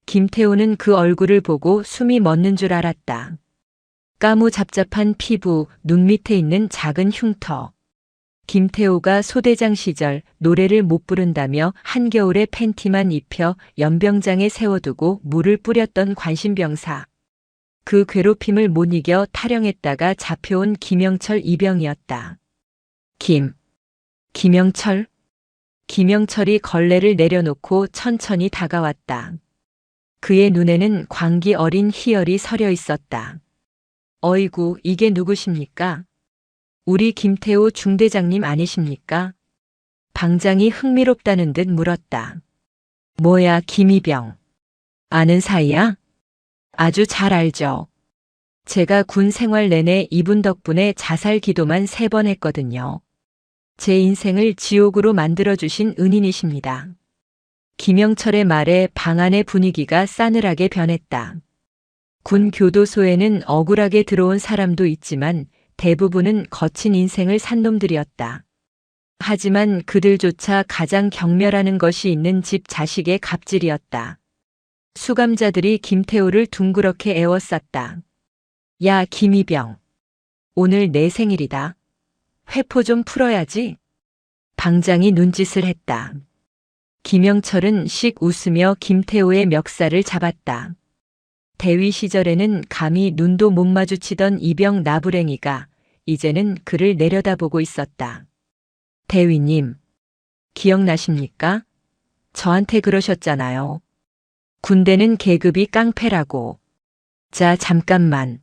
김태호는 그 얼굴을 보고 숨이 멎는 줄 알았다. 까무잡잡한 피부, 눈 밑에 있는 작은 흉터. 김태호가 소대장 시절 노래를 못 부른다며 한겨울에 팬티만 입혀 연병장에 세워두고 물을 뿌렸던 관심병사. 그 괴롭힘을 못 이겨 탈영했다가 잡혀온 김영철 이병이었다. 김영철? 김영철이 걸레를 내려놓고 천천히 다가왔다. 그의 눈에는 광기 어린 희열이 서려 있었다. 어이구, 이게 누구십니까? 우리 김태호 중대장님 아니십니까? 방장이 흥미롭다는 듯 물었다. 뭐야, 김이병. 아는 사이야? 아주 잘 알죠. 제가 군 생활 내내 이분 덕분에 자살 기도만 3번 했거든요. 제 인생을 지옥으로 만들어주신 은인이십니다. 김영철의 말에 방 안의 분위기가 싸늘하게 변했다. 군 교도소에는 억울하게 들어온 사람도 있지만 대부분은 거친 인생을 산 놈들이었다. 하지만 그들조차 가장 경멸하는 것이 있는 집 자식의 갑질이었다. 수감자들이 김태호를 둥그렇게 에워쌌다. 야, 김이병. 오늘 내 생일이다. 회포 좀 풀어야지. 방장이 눈짓을 했다. 김영철은 씩 웃으며 김태호의 멱살을 잡았다. 대위 시절에는 감히 눈도 못 마주치던 이병 나부랭이가 이제는 그를 내려다보고 있었다. 대위님, 기억나십니까? 저한테 그러셨잖아요. 군대는 계급이 깡패라고. 자, 잠깐만.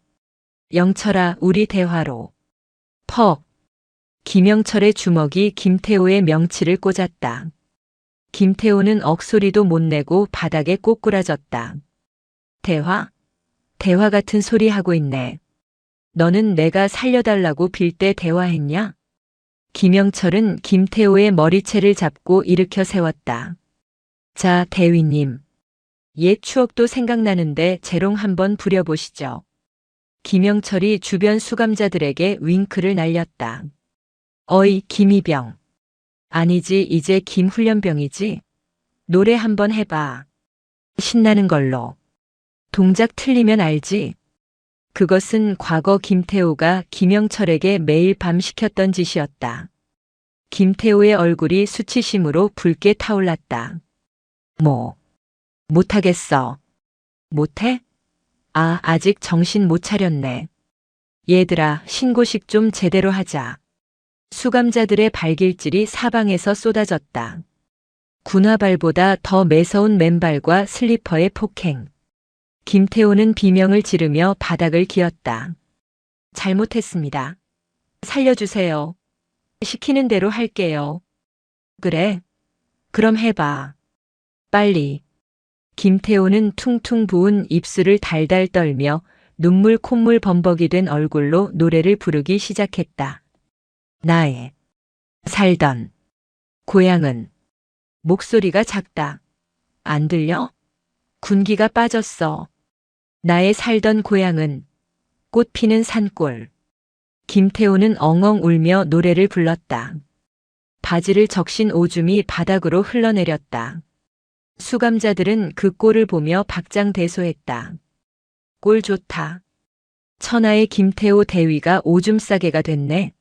영철아, 우리 대화로. 퍽. 김영철의 주먹이 김태호의 명치를 꽂았다. 김태호는 억소리도 못 내고 바닥에 꼬꾸라졌다. 대화? 대화 같은 소리 하고 있네. 너는 내가 살려달라고 빌 때 대화했냐? 김영철은 김태호의 머리채를 잡고 일으켜 세웠다. 자, 대위님. 옛 추억도 생각나는데 재롱 한번 부려보시죠. 김영철이 주변 수감자들에게 윙크를 날렸다. 어이, 김이병. 아니지, 이제 김훈련병이지. 노래 한번 해봐. 신나는 걸로. 동작 틀리면 알지. 그것은 과거 김태호가 김영철에게 매일 밤 시켰던 짓이었다. 김태호의 얼굴이 수치심으로 붉게 타올랐다. 못하겠어. 못해? 아, 아직 정신 못 차렸네. 얘들아, 신고식 좀 제대로 하자. 수감자들의 발길질이 사방에서 쏟아졌다. 군화발보다 더 매서운 맨발과 슬리퍼의 폭행. 김태호는 비명을 지르며 바닥을 기었다. 잘못했습니다. 살려주세요. 시키는 대로 할게요. 그래? 그럼 해봐. 빨리. 김태호는 퉁퉁 부은 입술을 달달 떨며 눈물 콧물 범벅이 된 얼굴로 노래를 부르기 시작했다. 나의 살던 고향은. 목소리가 작다. 안 들려? 군기가 빠졌어. 나의 살던 고향은 꽃 피는 산골. 김태호는 엉엉 울며 노래를 불렀다. 바지를 적신 오줌이 바닥으로 흘러내렸다. 수감자들은 그 꼴을 보며 박장대소했다. 꼴 좋다. 천하의 김태호 대위가 오줌 싸개가 됐네.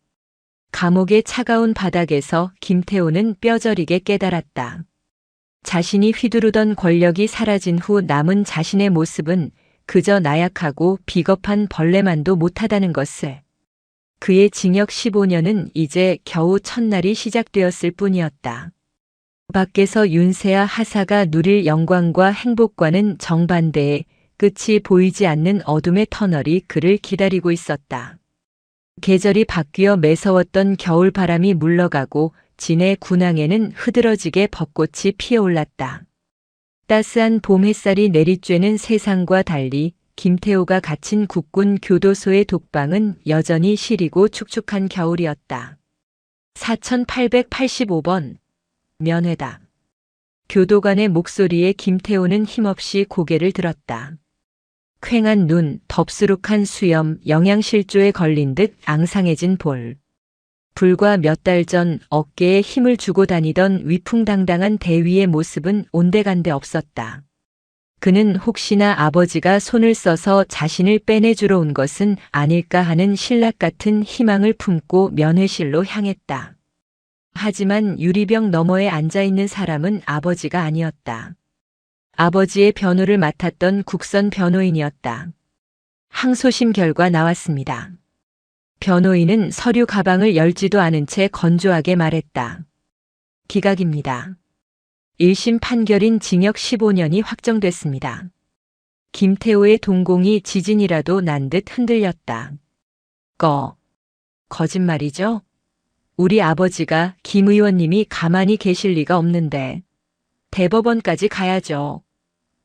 감옥의 차가운 바닥에서 김태호는 뼈저리게 깨달았다. 자신이 휘두르던 권력이 사라진 후 남은 자신의 모습은 그저 나약하고 비겁한 벌레만도 못하다는 것을. 그의 징역 15년은 이제 겨우 첫날이 시작되었을 뿐이었다. 밖에서 윤세아 하사가 누릴 영광과 행복과는 정반대의 끝이 보이지 않는 어둠의 터널이 그를 기다리고 있었다. 계절이 바뀌어 매서웠던 겨울 바람이 물러가고 진해 군항에는 흐드러지게 벚꽃이 피어올랐다. 따스한 봄 햇살이 내리쬐는 세상과 달리 김태호가 갇힌 국군 교도소의 독방은 여전히 시리고 축축한 겨울이었다. 4885번 면회다. 교도관의 목소리에 김태호는 힘없이 고개를 들었다. 퀭한 눈, 덥수룩한 수염, 영양실조에 걸린 듯 앙상해진 볼. 불과 몇 달 전 어깨에 힘을 주고 다니던 위풍당당한 대위의 모습은 온데간데 없었다. 그는 혹시나 아버지가 손을 써서 자신을 빼내주러 온 것은 아닐까 하는 신락 같은 희망을 품고 면회실로 향했다. 하지만 유리병 너머에 앉아있는 사람은 아버지가 아니었다. 아버지의 변호를 맡았던 국선 변호인이었다. 항소심 결과 나왔습니다. 변호인은 서류 가방을 열지도 않은 채 건조하게 말했다. 기각입니다. 1심 판결인 징역 15년이 확정됐습니다. 김태호의 동공이 지진이라도 난 듯 흔들렸다. 거짓말이죠? 우리 아버지가 김 의원님이 가만히 계실 리가 없는데. 대법원까지 가야죠.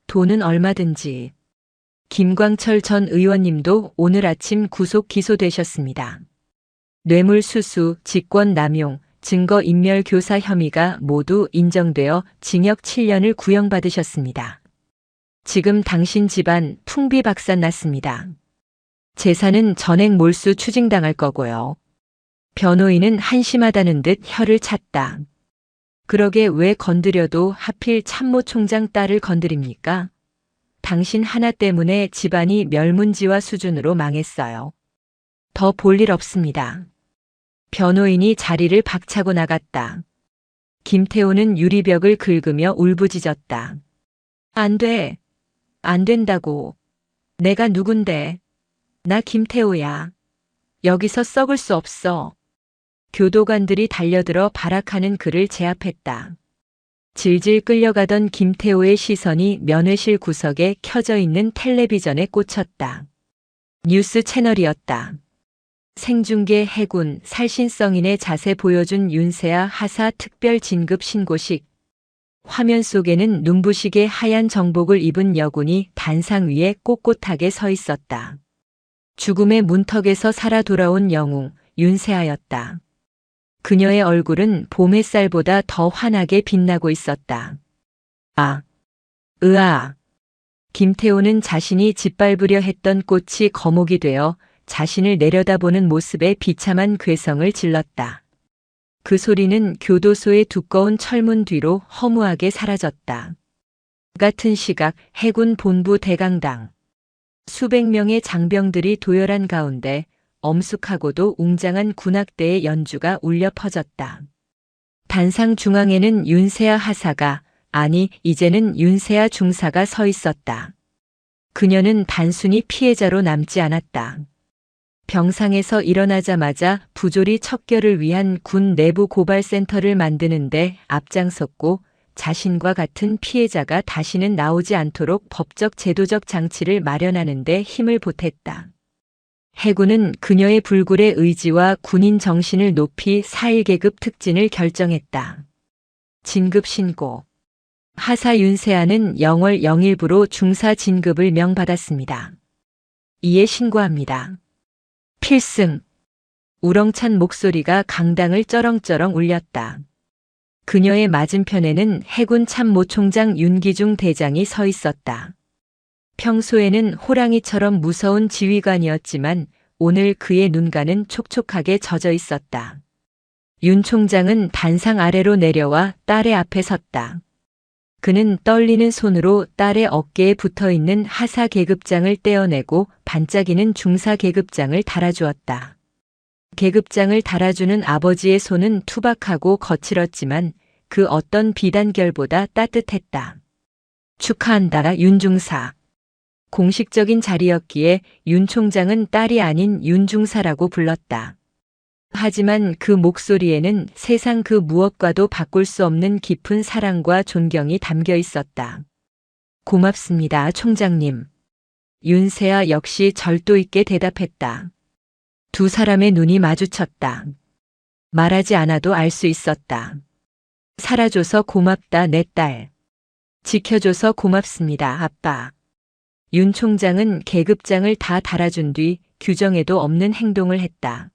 돈은 얼마든지. 김광철 전 의원님도 오늘 아침 구속 기소되셨습니다. 뇌물수수, 직권남용, 증거인멸 교사 혐의가 모두 인정되어 징역 7년을 구형받으셨습니다. 지금 당신 집안 풍비박산 났습니다. 재산은 전액 몰수 추징당할 거고요. 변호인은 한심하다는 듯 혀를 찼다. 그러게 왜 건드려도 하필 참모총장 딸을 건드립니까? 당신 하나 때문에 집안이 멸문지화 수준으로 망했어요. 더 볼 일 없습니다. 변호인이 자리를 박차고 나갔다. 김태호는 유리벽을 긁으며 울부짖었다. 안 돼. 안 된다고. 내가 누군데. 나 김태호야. 여기서 썩을 수 없어. 교도관들이 달려들어 발악하는 그를 제압했다. 질질 끌려가던 김태호의 시선이 면회실 구석에 켜져 있는 텔레비전에 꽂혔다. 뉴스 채널이었다. 생중계 해군 살신성인의 자세 보여준 윤세아 하사 특별 진급 신고식. 화면 속에는 눈부시게 하얀 정복을 입은 여군이 단상 위에 꼿꼿하게 서 있었다. 죽음의 문턱에서 살아 돌아온 영웅 윤세아였다. 그녀의 얼굴은 봄 햇살보다 더 환하게 빛나고 있었다. 으아. 김태호는 자신이 짓밟으려 했던 꽃이 거목이 되어 자신을 내려다보는 모습에 비참한 괴성을 질렀다. 그 소리는 교도소의 두꺼운 철문 뒤로 허무하게 사라졌다. 같은 시각 해군 본부 대강당. 수백 명의 장병들이 도열한 가운데 엄숙하고도 웅장한 군악대의 연주가 울려 퍼졌다. 단상 중앙에는 윤세아 하사가, 아니 이제는 윤세아 중사가 서 있었다. 그녀는 단순히 피해자로 남지 않았다. 병상에서 일어나자마자 부조리 척결을 위한 군 내부 고발센터를 만드는데 앞장섰고 자신과 같은 피해자가 다시는 나오지 않도록 법적 제도적 장치를 마련하는 데 힘을 보탰다. 해군은 그녀의 불굴의 의지와 군인 정신을 높이 4.1계급 특진을 결정했다. 진급 신고. 하사 윤세아는 0월 0일부로 중사 진급을 명받았습니다. 이에 신고합니다. 필승. 우렁찬 목소리가 강당을 쩌렁쩌렁 울렸다. 그녀의 맞은편에는 해군 참모총장 윤기중 대장이 서 있었다. 평소에는 호랑이처럼 무서운 지휘관이었지만 오늘 그의 눈가는 촉촉하게 젖어 있었다. 윤 총장은 단상 아래로 내려와 딸의 앞에 섰다. 그는 떨리는 손으로 딸의 어깨에 붙어있는 하사 계급장을 떼어내고 반짝이는 중사 계급장을 달아주었다. 계급장을 달아주는 아버지의 손은 투박하고 거칠었지만 그 어떤 비단결보다 따뜻했다. 축하한다, 윤 중사. 공식적인 자리였기에 윤 총장은 딸이 아닌 윤 중사라고 불렀다. 하지만 그 목소리에는 세상 그 무엇과도 바꿀 수 없는 깊은 사랑과 존경이 담겨 있었다. 고맙습니다, 총장님. 윤세아 역시 절도 있게 대답했다. 두 사람의 눈이 마주쳤다. 말하지 않아도 알 수 있었다. 살아줘서 고맙다, 내 딸. 지켜줘서 고맙습니다, 아빠. 윤 총장은 계급장을 다 달아준 뒤 규정에도 없는 행동을 했다.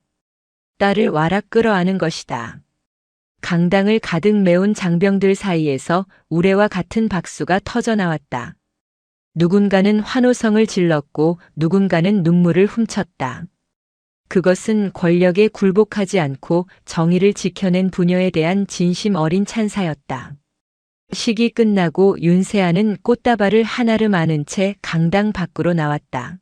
딸을 와락 끌어안은 것이다. 강당을 가득 메운 장병들 사이에서 우레와 같은 박수가 터져 나왔다. 누군가는 환호성을 질렀고 누군가는 눈물을 훔쳤다. 그것은 권력에 굴복하지 않고 정의를 지켜낸 부녀에 대한 진심 어린 찬사였다. 식이 끝나고 윤세아는 꽃다발을 한아름 안은 채 강당 밖으로 나왔다.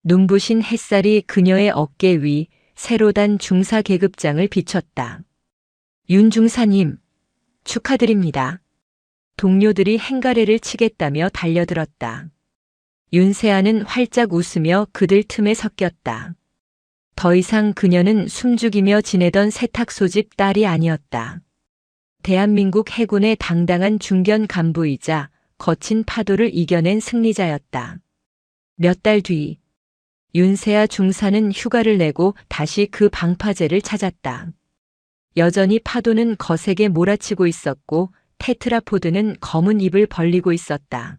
눈부신 햇살이 그녀의 어깨 위 새로 단 중사 계급장을 비췄다. 윤 중사님, 축하드립니다. 동료들이 행가래를 치겠다며 달려들었다. 윤세아는 활짝 웃으며 그들 틈에 섞였다. 더 이상 그녀는 숨죽이며 지내던 세탁소집 딸이 아니었다. 대한민국 해군의 당당한 중견 간부이자 거친 파도를 이겨낸 승리자였다. 몇 달 뒤, 윤세아 중사는 휴가를 내고 다시 그 방파제를 찾았다. 여전히 파도는 거세게 몰아치고 있었고 테트라포드는 검은 입을 벌리고 있었다.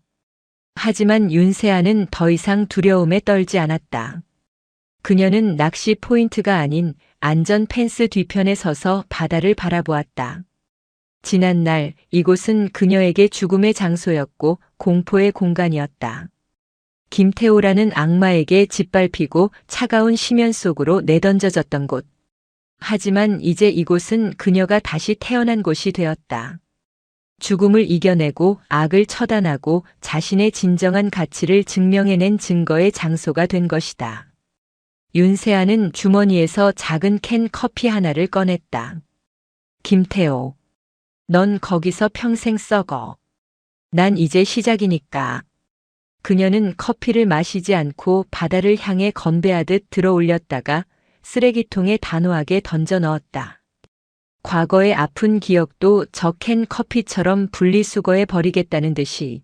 하지만 윤세아는 더 이상 두려움에 떨지 않았다. 그녀는 낚시 포인트가 아닌 안전 펜스 뒤편에 서서 바다를 바라보았다. 지난날 이곳은 그녀에게 죽음의 장소였고 공포의 공간이었다. 김태호라는 악마에게 짓밟히고 차가운 심연 속으로 내던져졌던 곳. 하지만 이제 이곳은 그녀가 다시 태어난 곳이 되었다. 죽음을 이겨내고 악을 처단하고 자신의 진정한 가치를 증명해낸 증거의 장소가 된 것이다. 윤세아는 주머니에서 작은 캔 커피 하나를 꺼냈다. 김태호, 넌 거기서 평생 썩어. 난 이제 시작이니까. 그녀는 커피를 마시지 않고 바다를 향해 건배하듯 들어 올렸다가 쓰레기통에 단호하게 던져 넣었다. 과거의 아픈 기억도 저 캔 커피처럼 분리수거해 버리겠다는 듯이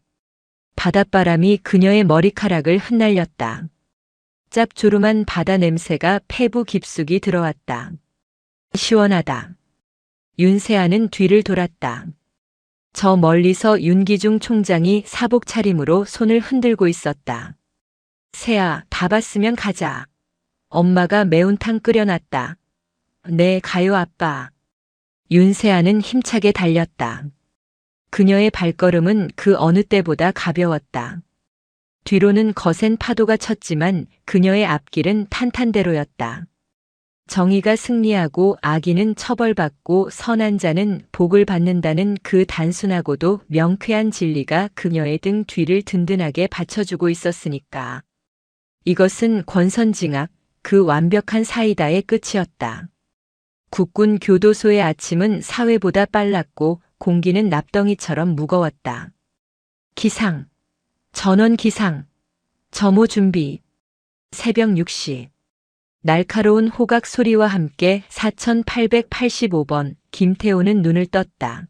바닷바람이 그녀의 머리카락을 흩날렸다. 짭조름한 바다 냄새가 폐부 깊숙이 들어왔다. 시원하다. 윤세아는 뒤를 돌았다. 저 멀리서 윤기중 총장이 사복 차림으로 손을 흔들고 있었다. 세아, 다 봤으면 가자. 엄마가 매운탕 끓여놨다. 네, 가요 아빠. 윤세아는 힘차게 달렸다. 그녀의 발걸음은 그 어느 때보다 가벼웠다. 뒤로는 거센 파도가 쳤지만 그녀의 앞길은 탄탄대로였다. 정의가 승리하고 악인은 처벌받고 선한 자는 복을 받는다는 그 단순하고도 명쾌한 진리가 그녀의 등 뒤를 든든하게 받쳐주고 있었으니까. 이것은 권선징악, 그 완벽한 사이다의 끝이었다. 국군 교도소의 아침은 사회보다 빨랐고 공기는 납덩이처럼 무거웠다. 기상, 전원 기상, 점호 준비. 새벽 6시. 날카로운 호각 소리와 함께 4885번 김태호는 눈을 떴다.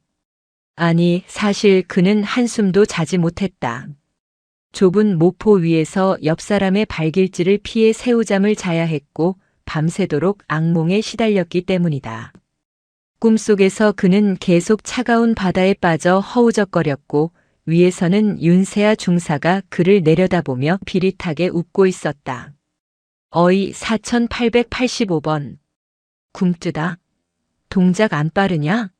아니, 사실 그는 한숨도 자지 못했다. 좁은 모포 위에서 옆 사람의 발길질을 피해 새우잠을 자야 했고 밤새도록 악몽에 시달렸기 때문이다. 꿈속에서 그는 계속 차가운 바다에 빠져 허우적거렸고 위에서는 윤세아 중사가 그를 내려다보며 비릿하게 웃고 있었다. 어이 4885번. 굼뜨다. 동작 안 빠르냐?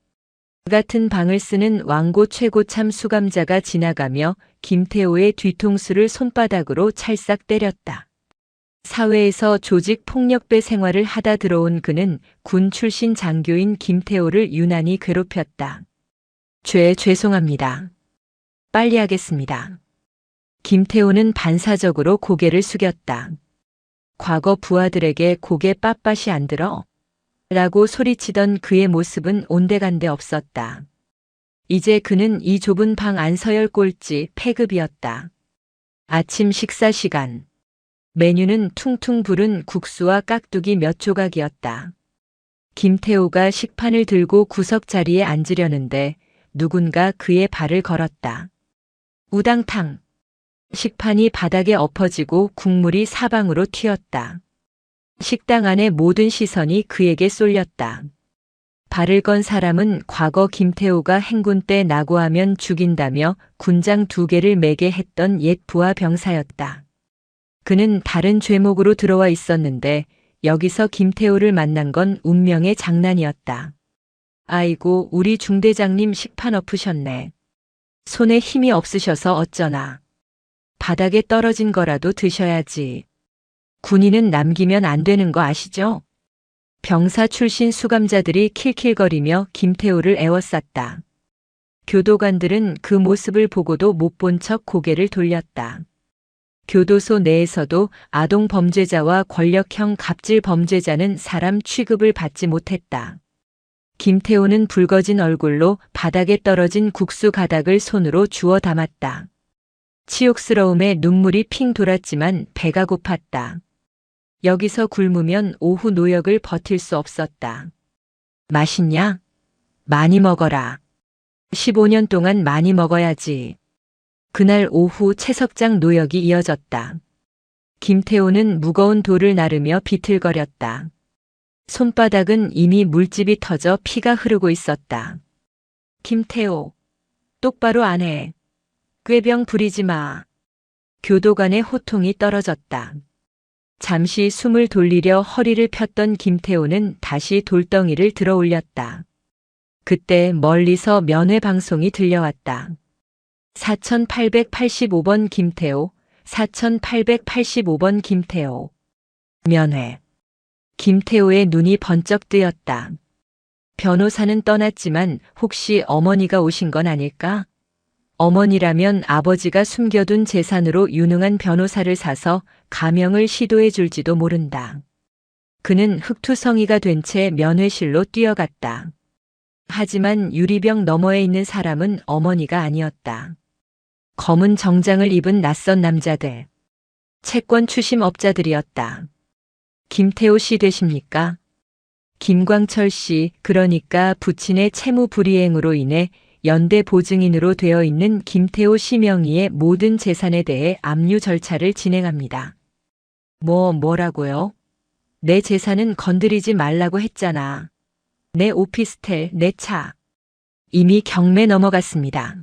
같은 방을 쓰는 왕고 최고참 수감자가 지나가며 김태호의 뒤통수를 손바닥으로 찰싹 때렸다. 사회에서 조직 폭력배 생활을 하다 들어온 그는 군 출신 장교인 김태호를 유난히 괴롭혔다. 죄송합니다. 빨리 하겠습니다. 김태호는 반사적으로 고개를 숙였다. 과거 부하들에게 고개 빳빳이 안 들어? 라고 소리치던 그의 모습은 온데간데 없었다. 이제 그는 이 좁은 방 안서열 꼴찌 폐급이었다. 아침 식사 시간. 메뉴는 퉁퉁 부른 국수와 깍두기 몇 조각이었다. 김태호가 식판을 들고 구석 자리에 앉으려는데 누군가 그의 발을 걸었다. 우당탕. 식판이 바닥에 엎어지고 국물이 사방으로 튀었다. 식당 안의 모든 시선이 그에게 쏠렸다. 발을 건 사람은 과거 김태호가 행군 때 낙오하면 죽인다며 군장 2개를 매게 했던 옛 부하 병사였다. 그는 다른 죄목으로 들어와 있었는데 여기서 김태호를 만난 건 운명의 장난이었다. 아이고, 우리 중대장님 식판 엎으셨네. 손에 힘이 없으셔서 어쩌나. 바닥에 떨어진 거라도 드셔야지. 군인은 남기면 안 되는 거 아시죠? 병사 출신 수감자들이 킬킬거리며 김태호를 애워쌌다. 교도관들은 그 모습을 보고도 못 본 척 고개를 돌렸다. 교도소 내에서도 아동 범죄자와 권력형 갑질 범죄자는 사람 취급을 받지 못했다. 김태호는 붉어진 얼굴로 바닥에 떨어진 국수 가닥을 손으로 주워 담았다. 치욕스러움에 눈물이 핑 돌았지만 배가 고팠다. 여기서 굶으면 오후 노역을 버틸 수 없었다. 맛있냐? 많이 먹어라. 15년 동안 많이 먹어야지. 그날 오후 채석장 노역이 이어졌다. 김태호는 무거운 돌을 나르며 비틀거렸다. 손바닥은 이미 물집이 터져 피가 흐르고 있었다. 김태호, 똑바로 안 해. 꾀병 부리지 마. 교도관의 호통이 떨어졌다. 잠시 숨을 돌리려 허리를 폈던 김태호는 다시 돌덩이를 들어 올렸다. 그때 멀리서 면회 방송이 들려왔다. 4885번 김태호, 4885번 김태호. 면회. 김태호의 눈이 번쩍 뜨였다. 변호사는 떠났지만 혹시 어머니가 오신 건 아닐까? 어머니라면 아버지가 숨겨둔 재산으로 유능한 변호사를 사서 감형을 시도해 줄지도 모른다. 그는 흑투성이가 된 채 면회실로 뛰어갔다. 하지만 유리병 너머에 있는 사람은 어머니가 아니었다. 검은 정장을 입은 낯선 남자들. 채권 추심업자들이었다. 김태호 씨 되십니까? 김광철 씨, 그러니까 부친의 채무 불이행으로 인해 연대 보증인으로 되어 있는 김태호 씨 명의의 모든 재산에 대해 압류 절차를 진행합니다. 뭐라고요? 내 재산은 건드리지 말라고 했잖아. 내 오피스텔, 내 차. 이미 경매 넘어갔습니다.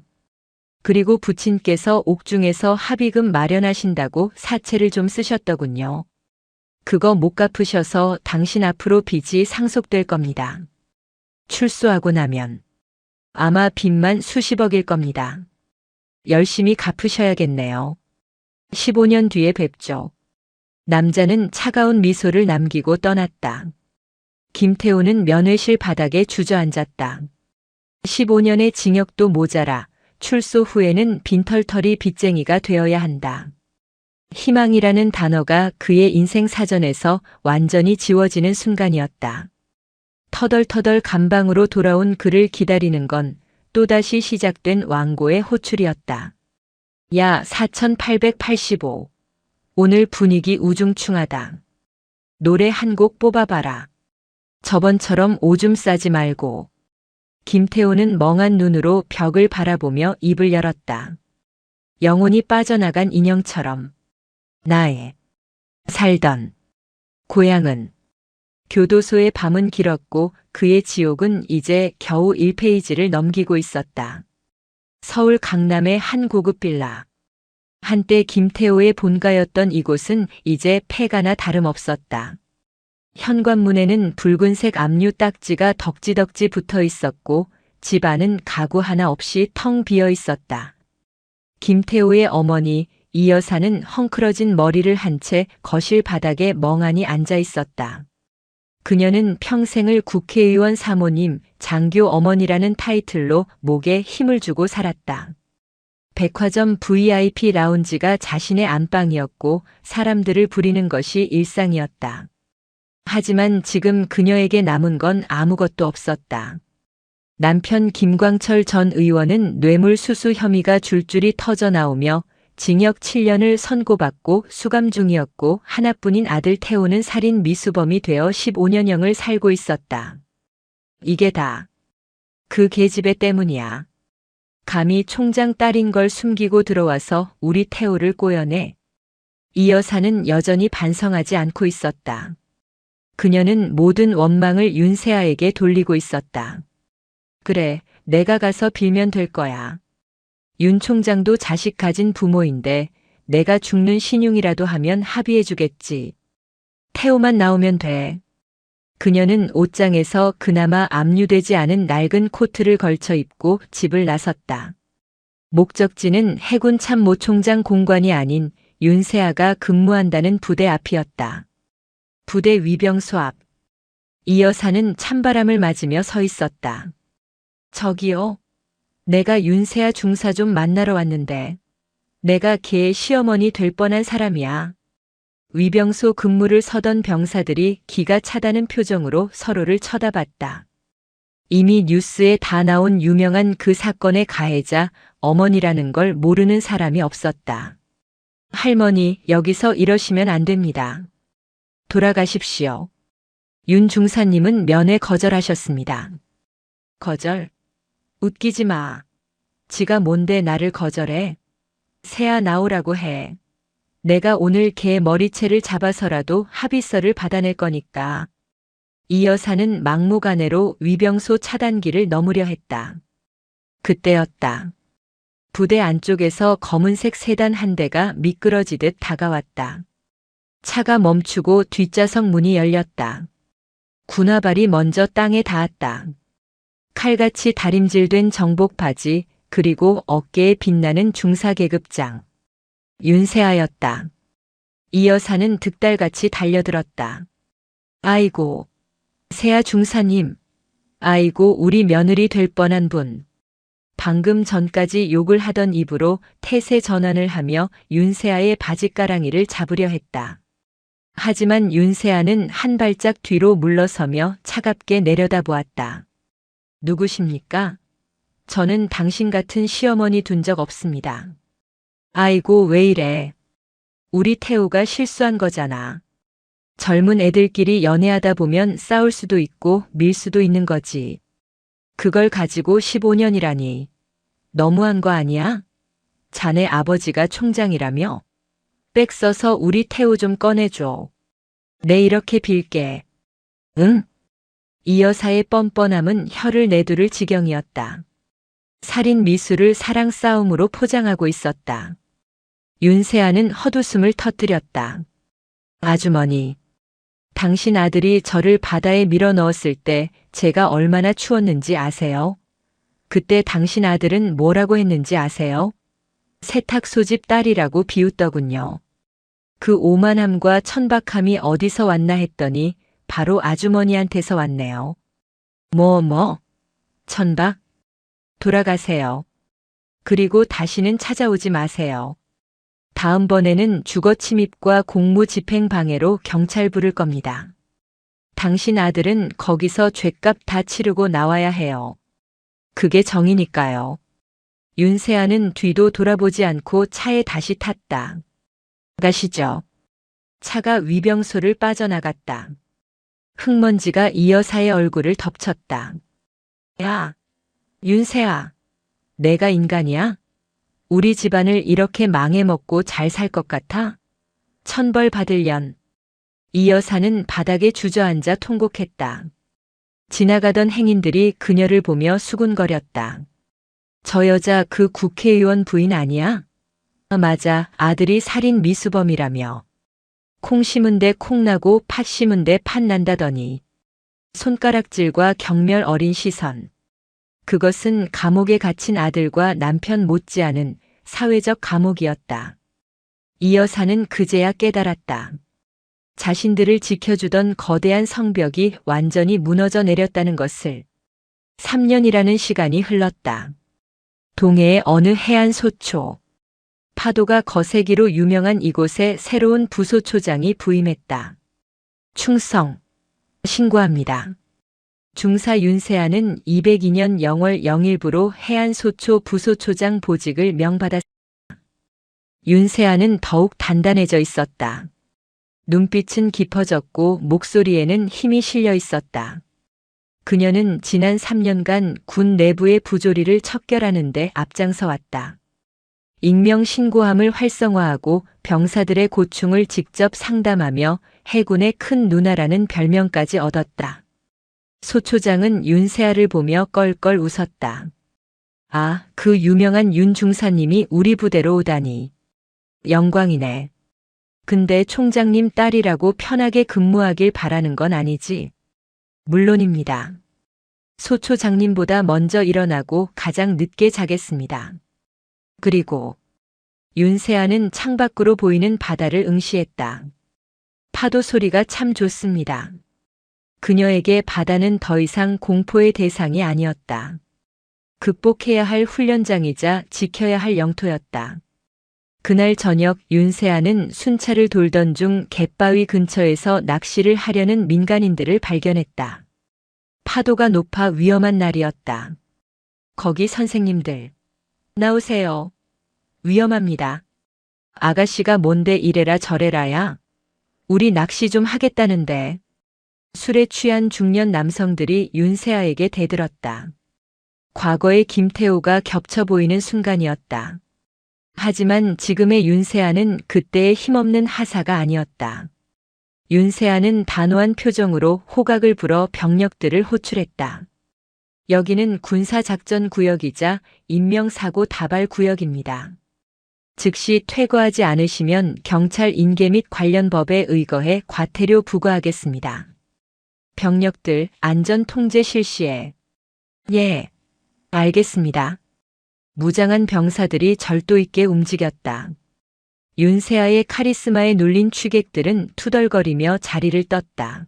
그리고 부친께서 옥중에서 합의금 마련하신다고 사채를 좀 쓰셨더군요. 그거 못 갚으셔서 당신 앞으로 빚이 상속될 겁니다. 출소하고 나면 아마 빚만 수십억일 겁니다. 열심히 갚으셔야겠네요. 15년 뒤에 뵙죠. 남자는 차가운 미소를 남기고 떠났다. 김태호는 면회실 바닥에 주저앉았다. 15년의 징역도 모자라 출소 후에는 빈털터리 빚쟁이가 되어야 한다. 희망이라는 단어가 그의 인생 사전에서 완전히 지워지는 순간이었다. 터덜터덜 감방으로 돌아온 그를 기다리는 건 또다시 시작된 왕고의 호출이었다. 야, 4885. 오늘 분위기 우중충하다. 노래 한 곡 뽑아봐라. 저번처럼 오줌 싸지 말고. 김태호는 멍한 눈으로 벽을 바라보며 입을 열었다. 영혼이 빠져나간 인형처럼. 나의 살던 고향은. 교도소의 밤은 길었고 그의 지옥은 이제 겨우 1페이지를 넘기고 있었다. 서울 강남의 한 고급 빌라. 한때 김태호의 본가였던 이곳은 이제 폐가나 다름없었다. 현관문에는 붉은색 압류 딱지가 덕지덕지 붙어 있었고 집 안은 가구 하나 없이 텅 비어 있었다. 김태호의 어머니 이 여사는 헝클어진 머리를 한 채 거실 바닥에 멍하니 앉아 있었다. 그녀는 평생을 국회의원 사모님, 장교 어머니라는 타이틀로 목에 힘을 주고 살았다. 백화점 VIP 라운지가 자신의 안방이었고 사람들을 부리는 것이 일상이었다. 하지만 지금 그녀에게 남은 건 아무것도 없었다. 남편 김광철 전 의원은 뇌물수수 혐의가 줄줄이 터져나오며 징역 7년을 선고받고 수감 중이었고 하나뿐인 아들 태호는 살인 미수범이 되어 15년형을 살고 있었다. 이게 다 그 계집애 때문이야. 감히 총장 딸인 걸 숨기고 들어와서 우리 태호를 꼬여내. 이 여사는 여전히 반성하지 않고 있었다. 그녀는 모든 원망을 윤세아에게 돌리고 있었다. 그래, 내가 가서 빌면 될 거야. 윤 총장도 자식 가진 부모인데 내가 죽는 신용이라도 하면 합의해주겠지. 태호만 나오면 돼. 그녀는 옷장에서 그나마 압류되지 않은 낡은 코트를 걸쳐 입고 집을 나섰다. 목적지는 해군 참모 총장 공관이 아닌 윤세아가 근무한다는 부대 앞이었다. 부대 위병소 앞. 이 여사는 찬바람을 맞으며 서 있었다. 저기요. 내가 윤세아 중사 좀 만나러 왔는데 내가 걔의 시어머니 될 뻔한 사람이야. 위병소 근무를 서던 병사들이 기가 차다는 표정으로 서로를 쳐다봤다. 이미 뉴스에 다 나온 유명한 그 사건의 가해자 어머니라는 걸 모르는 사람이 없었다. 할머니, 여기서 이러시면 안 됩니다. 돌아가십시오. 윤 중사님은 면회 거절하셨습니다. 거절? 웃기지 마. 지가 뭔데 나를 거절해? 세아 나오라고 해. 내가 오늘 걔 머리채를 잡아서라도 합의서를 받아낼 거니까. 이 여사는 막무가내로 위병소 차단기를 넘으려 했다. 그때였다. 부대 안쪽에서 검은색 세단 한 대가 미끄러지듯 다가왔다. 차가 멈추고 뒷좌석 문이 열렸다. 군화발이 먼저 땅에 닿았다. 칼같이 다림질된 정복 바지, 그리고 어깨에 빛나는 중사계급장. 윤세아였다. 이 여사는 득달같이 달려들었다. 아이고, 세아 중사님. 아이고, 우리 며느리 될 뻔한 분. 방금 전까지 욕을 하던 입으로 태세 전환을 하며 윤세아의 바지가랑이를 잡으려 했다. 하지만 윤세아는 한 발짝 뒤로 물러서며 차갑게 내려다보았다. 누구십니까? 저는 당신 같은 시어머니 둔 적 없습니다. 아이고, 왜 이래. 우리 태우가 실수한 거잖아. 젊은 애들끼리 연애하다 보면 싸울 수도 있고 밀 수도 있는 거지. 그걸 가지고 15년이라니. 너무한 거 아니야? 자네 아버지가 총장이라며? 백 써서 우리 태우 좀 꺼내줘. 내 이렇게 빌게. 응? 이 여사의 뻔뻔함은 혀를 내두를 지경이었다. 살인 미수를 사랑 싸움으로 포장하고 있었다. 윤세아는 헛웃음을 터뜨렸다. 아주머니, 당신 아들이 저를 바다에 밀어 넣었을 때 제가 얼마나 추웠는지 아세요? 그때 당신 아들은 뭐라고 했는지 아세요? 세탁 소집 딸이라고 비웃더군요. 그 오만함과 천박함이 어디서 왔나 했더니 바로 아주머니한테서 왔네요. 뭐? 천박? 돌아가세요. 그리고 다시는 찾아오지 마세요. 다음번에는 주거침입과 공무집행방해로 경찰 부를 겁니다. 당신 아들은 거기서 죗값 다 치르고 나와야 해요. 그게 정이니까요. 윤세아는 뒤도 돌아보지 않고 차에 다시 탔다. 가시죠. 차가 위병소를 빠져나갔다. 흙먼지가 이 여사의 얼굴을 덮쳤다. 야, 윤세아, 내가 인간이야? 우리 집안을 이렇게 망해먹고 잘 살 것 같아? 천벌 받을 년. 이 여사는 바닥에 주저앉아 통곡했다. 지나가던 행인들이 그녀를 보며 수군거렸다. 저 여자 그 국회의원 부인 아니야? 맞아, 아들이 살인 미수범이라며. 콩 심은데 콩 나고 팥 심은데 팥 난다더니. 손가락질과 경멸 어린 시선. 그것은 감옥에 갇힌 아들과 남편 못지않은 사회적 감옥이었다. 이 여사는 그제야 깨달았다. 자신들을 지켜주던 거대한 성벽이 완전히 무너져 내렸다는 것을. 3년이라는 시간이 흘렀다. 동해의 어느 해안 소초. 파도가 거세기로 유명한 이곳에 새로운 부소초장이 부임했다. 충성. 신고합니다. 중사 윤세아는 202년 0월 0일부로 해안소초 부소초장 보직을 명받았다. 윤세아는 더욱 단단해져 있었다. 눈빛은 깊어졌고 목소리에는 힘이 실려 있었다. 그녀는 지난 3년간 군 내부의 부조리를 척결하는 데 앞장서 왔다. 익명 신고함을 활성화하고 병사들의 고충을 직접 상담하며 해군의 큰 누나라는 별명까지 얻었다. 소초장은 윤세아를 보며 껄껄 웃었다. 아, 그 유명한 윤 중사님이 우리 부대로 오다니. 영광이네. 근데 총장님 딸이라고 편하게 근무하길 바라는 건 아니지? 물론입니다. 소초장님보다 먼저 일어나고 가장 늦게 자겠습니다. 그리고 윤세아는 창밖으로 보이는 바다를 응시했다. 파도 소리가 참 좋습니다. 그녀에게 바다는 더 이상 공포의 대상이 아니었다. 극복해야 할 훈련장이자 지켜야 할 영토였다. 그날 저녁 윤세아는 순찰을 돌던 중 갯바위 근처에서 낚시를 하려는 민간인들을 발견했다. 파도가 높아 위험한 날이었다. 거기 선생님들. 나오세요. 위험합니다. 아가씨가 뭔데 이래라 저래라야. 우리 낚시 좀 하겠다는데. 술에 취한 중년 남성들이 윤세아에게 대들었다. 과거의 김태호가 겹쳐 보이는 순간이었다. 하지만 지금의 윤세아는 그때의 힘없는 하사가 아니었다. 윤세아는 단호한 표정으로 호각을 불어 병력들을 호출했다. 여기는 군사작전 구역이자 인명사고 다발 구역입니다. 즉시 퇴거하지 않으시면 경찰 인계 및 관련 법에 의거해 과태료 부과하겠습니다. 병력들 안전 통제 실시해. 예, 알겠습니다. 무장한 병사들이 절도 있게 움직였다. 윤세아의 카리스마에 눌린 취객들은 투덜거리며 자리를 떴다.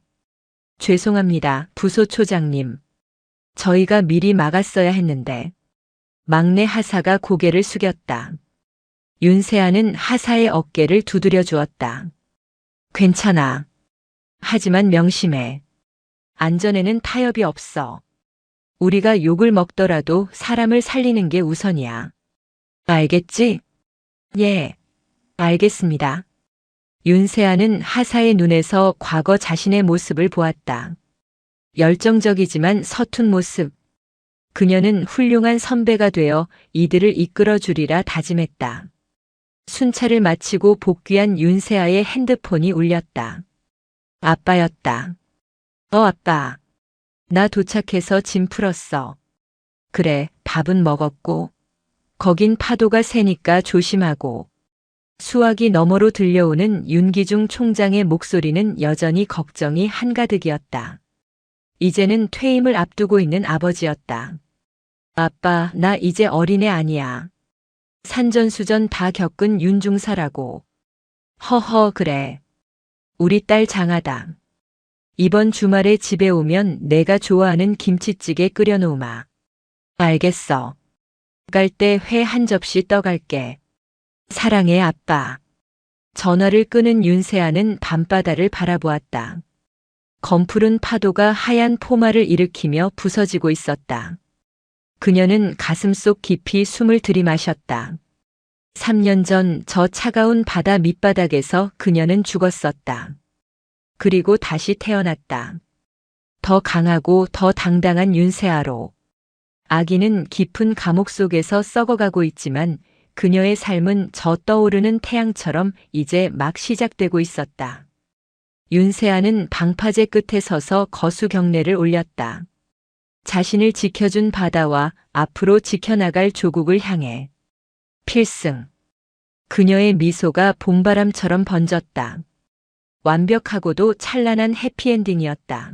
죄송합니다, 부소초장님. 저희가 미리 막았어야 했는데. 막내 하사가 고개를 숙였다. 윤세아는 하사의 어깨를 두드려 주었다. 괜찮아. 하지만 명심해. 안전에는 타협이 없어. 우리가 욕을 먹더라도 사람을 살리는 게 우선이야. 알겠지? 예, 알겠습니다. 윤세아는 하사의 눈에서 과거 자신의 모습을 보았다. 열정적이지만 서툰 모습. 그녀는 훌륭한 선배가 되어 이들을 이끌어 주리라 다짐했다. 순찰을 마치고 복귀한 윤세아의 핸드폰이 울렸다. 아빠였다. 아빠. 나 도착해서 짐 풀었어. 그래, 밥은 먹었고. 거긴 파도가 세니까 조심하고. 수화기 너머로 들려오는 윤기중 총장의 목소리는 여전히 걱정이 한가득이었다. 이제는 퇴임을 앞두고 있는 아버지였다. 아빠, 나 이제 어린애 아니야. 산전수전 다 겪은 윤중사라고. 허허, 그래. 우리 딸 장하다. 이번 주말에 집에 오면 내가 좋아하는 김치찌개 끓여놓으마. 알겠어. 갈 때 회 한 접시 떠갈게. 사랑해, 아빠. 전화를 끄는 윤세아는 밤바다를 바라보았다. 검푸른 파도가 하얀 포마를 일으키며 부서지고 있었다. 그녀는 가슴속 깊이 숨을 들이마셨다. 3년 전 저 차가운 바다 밑바닥에서 그녀는 죽었었다. 그리고 다시 태어났다. 더 강하고 더 당당한 윤세아로. 아기는 깊은 감옥 속에서 썩어가고 있지만 그녀의 삶은 저 떠오르는 태양처럼 이제 막 시작되고 있었다. 윤세아는 방파제 끝에 서서 거수 경례를 올렸다. 자신을 지켜준 바다와 앞으로 지켜나갈 조국을 향해. 필승. 그녀의 미소가 봄바람처럼 번졌다. 완벽하고도 찬란한 해피엔딩이었다.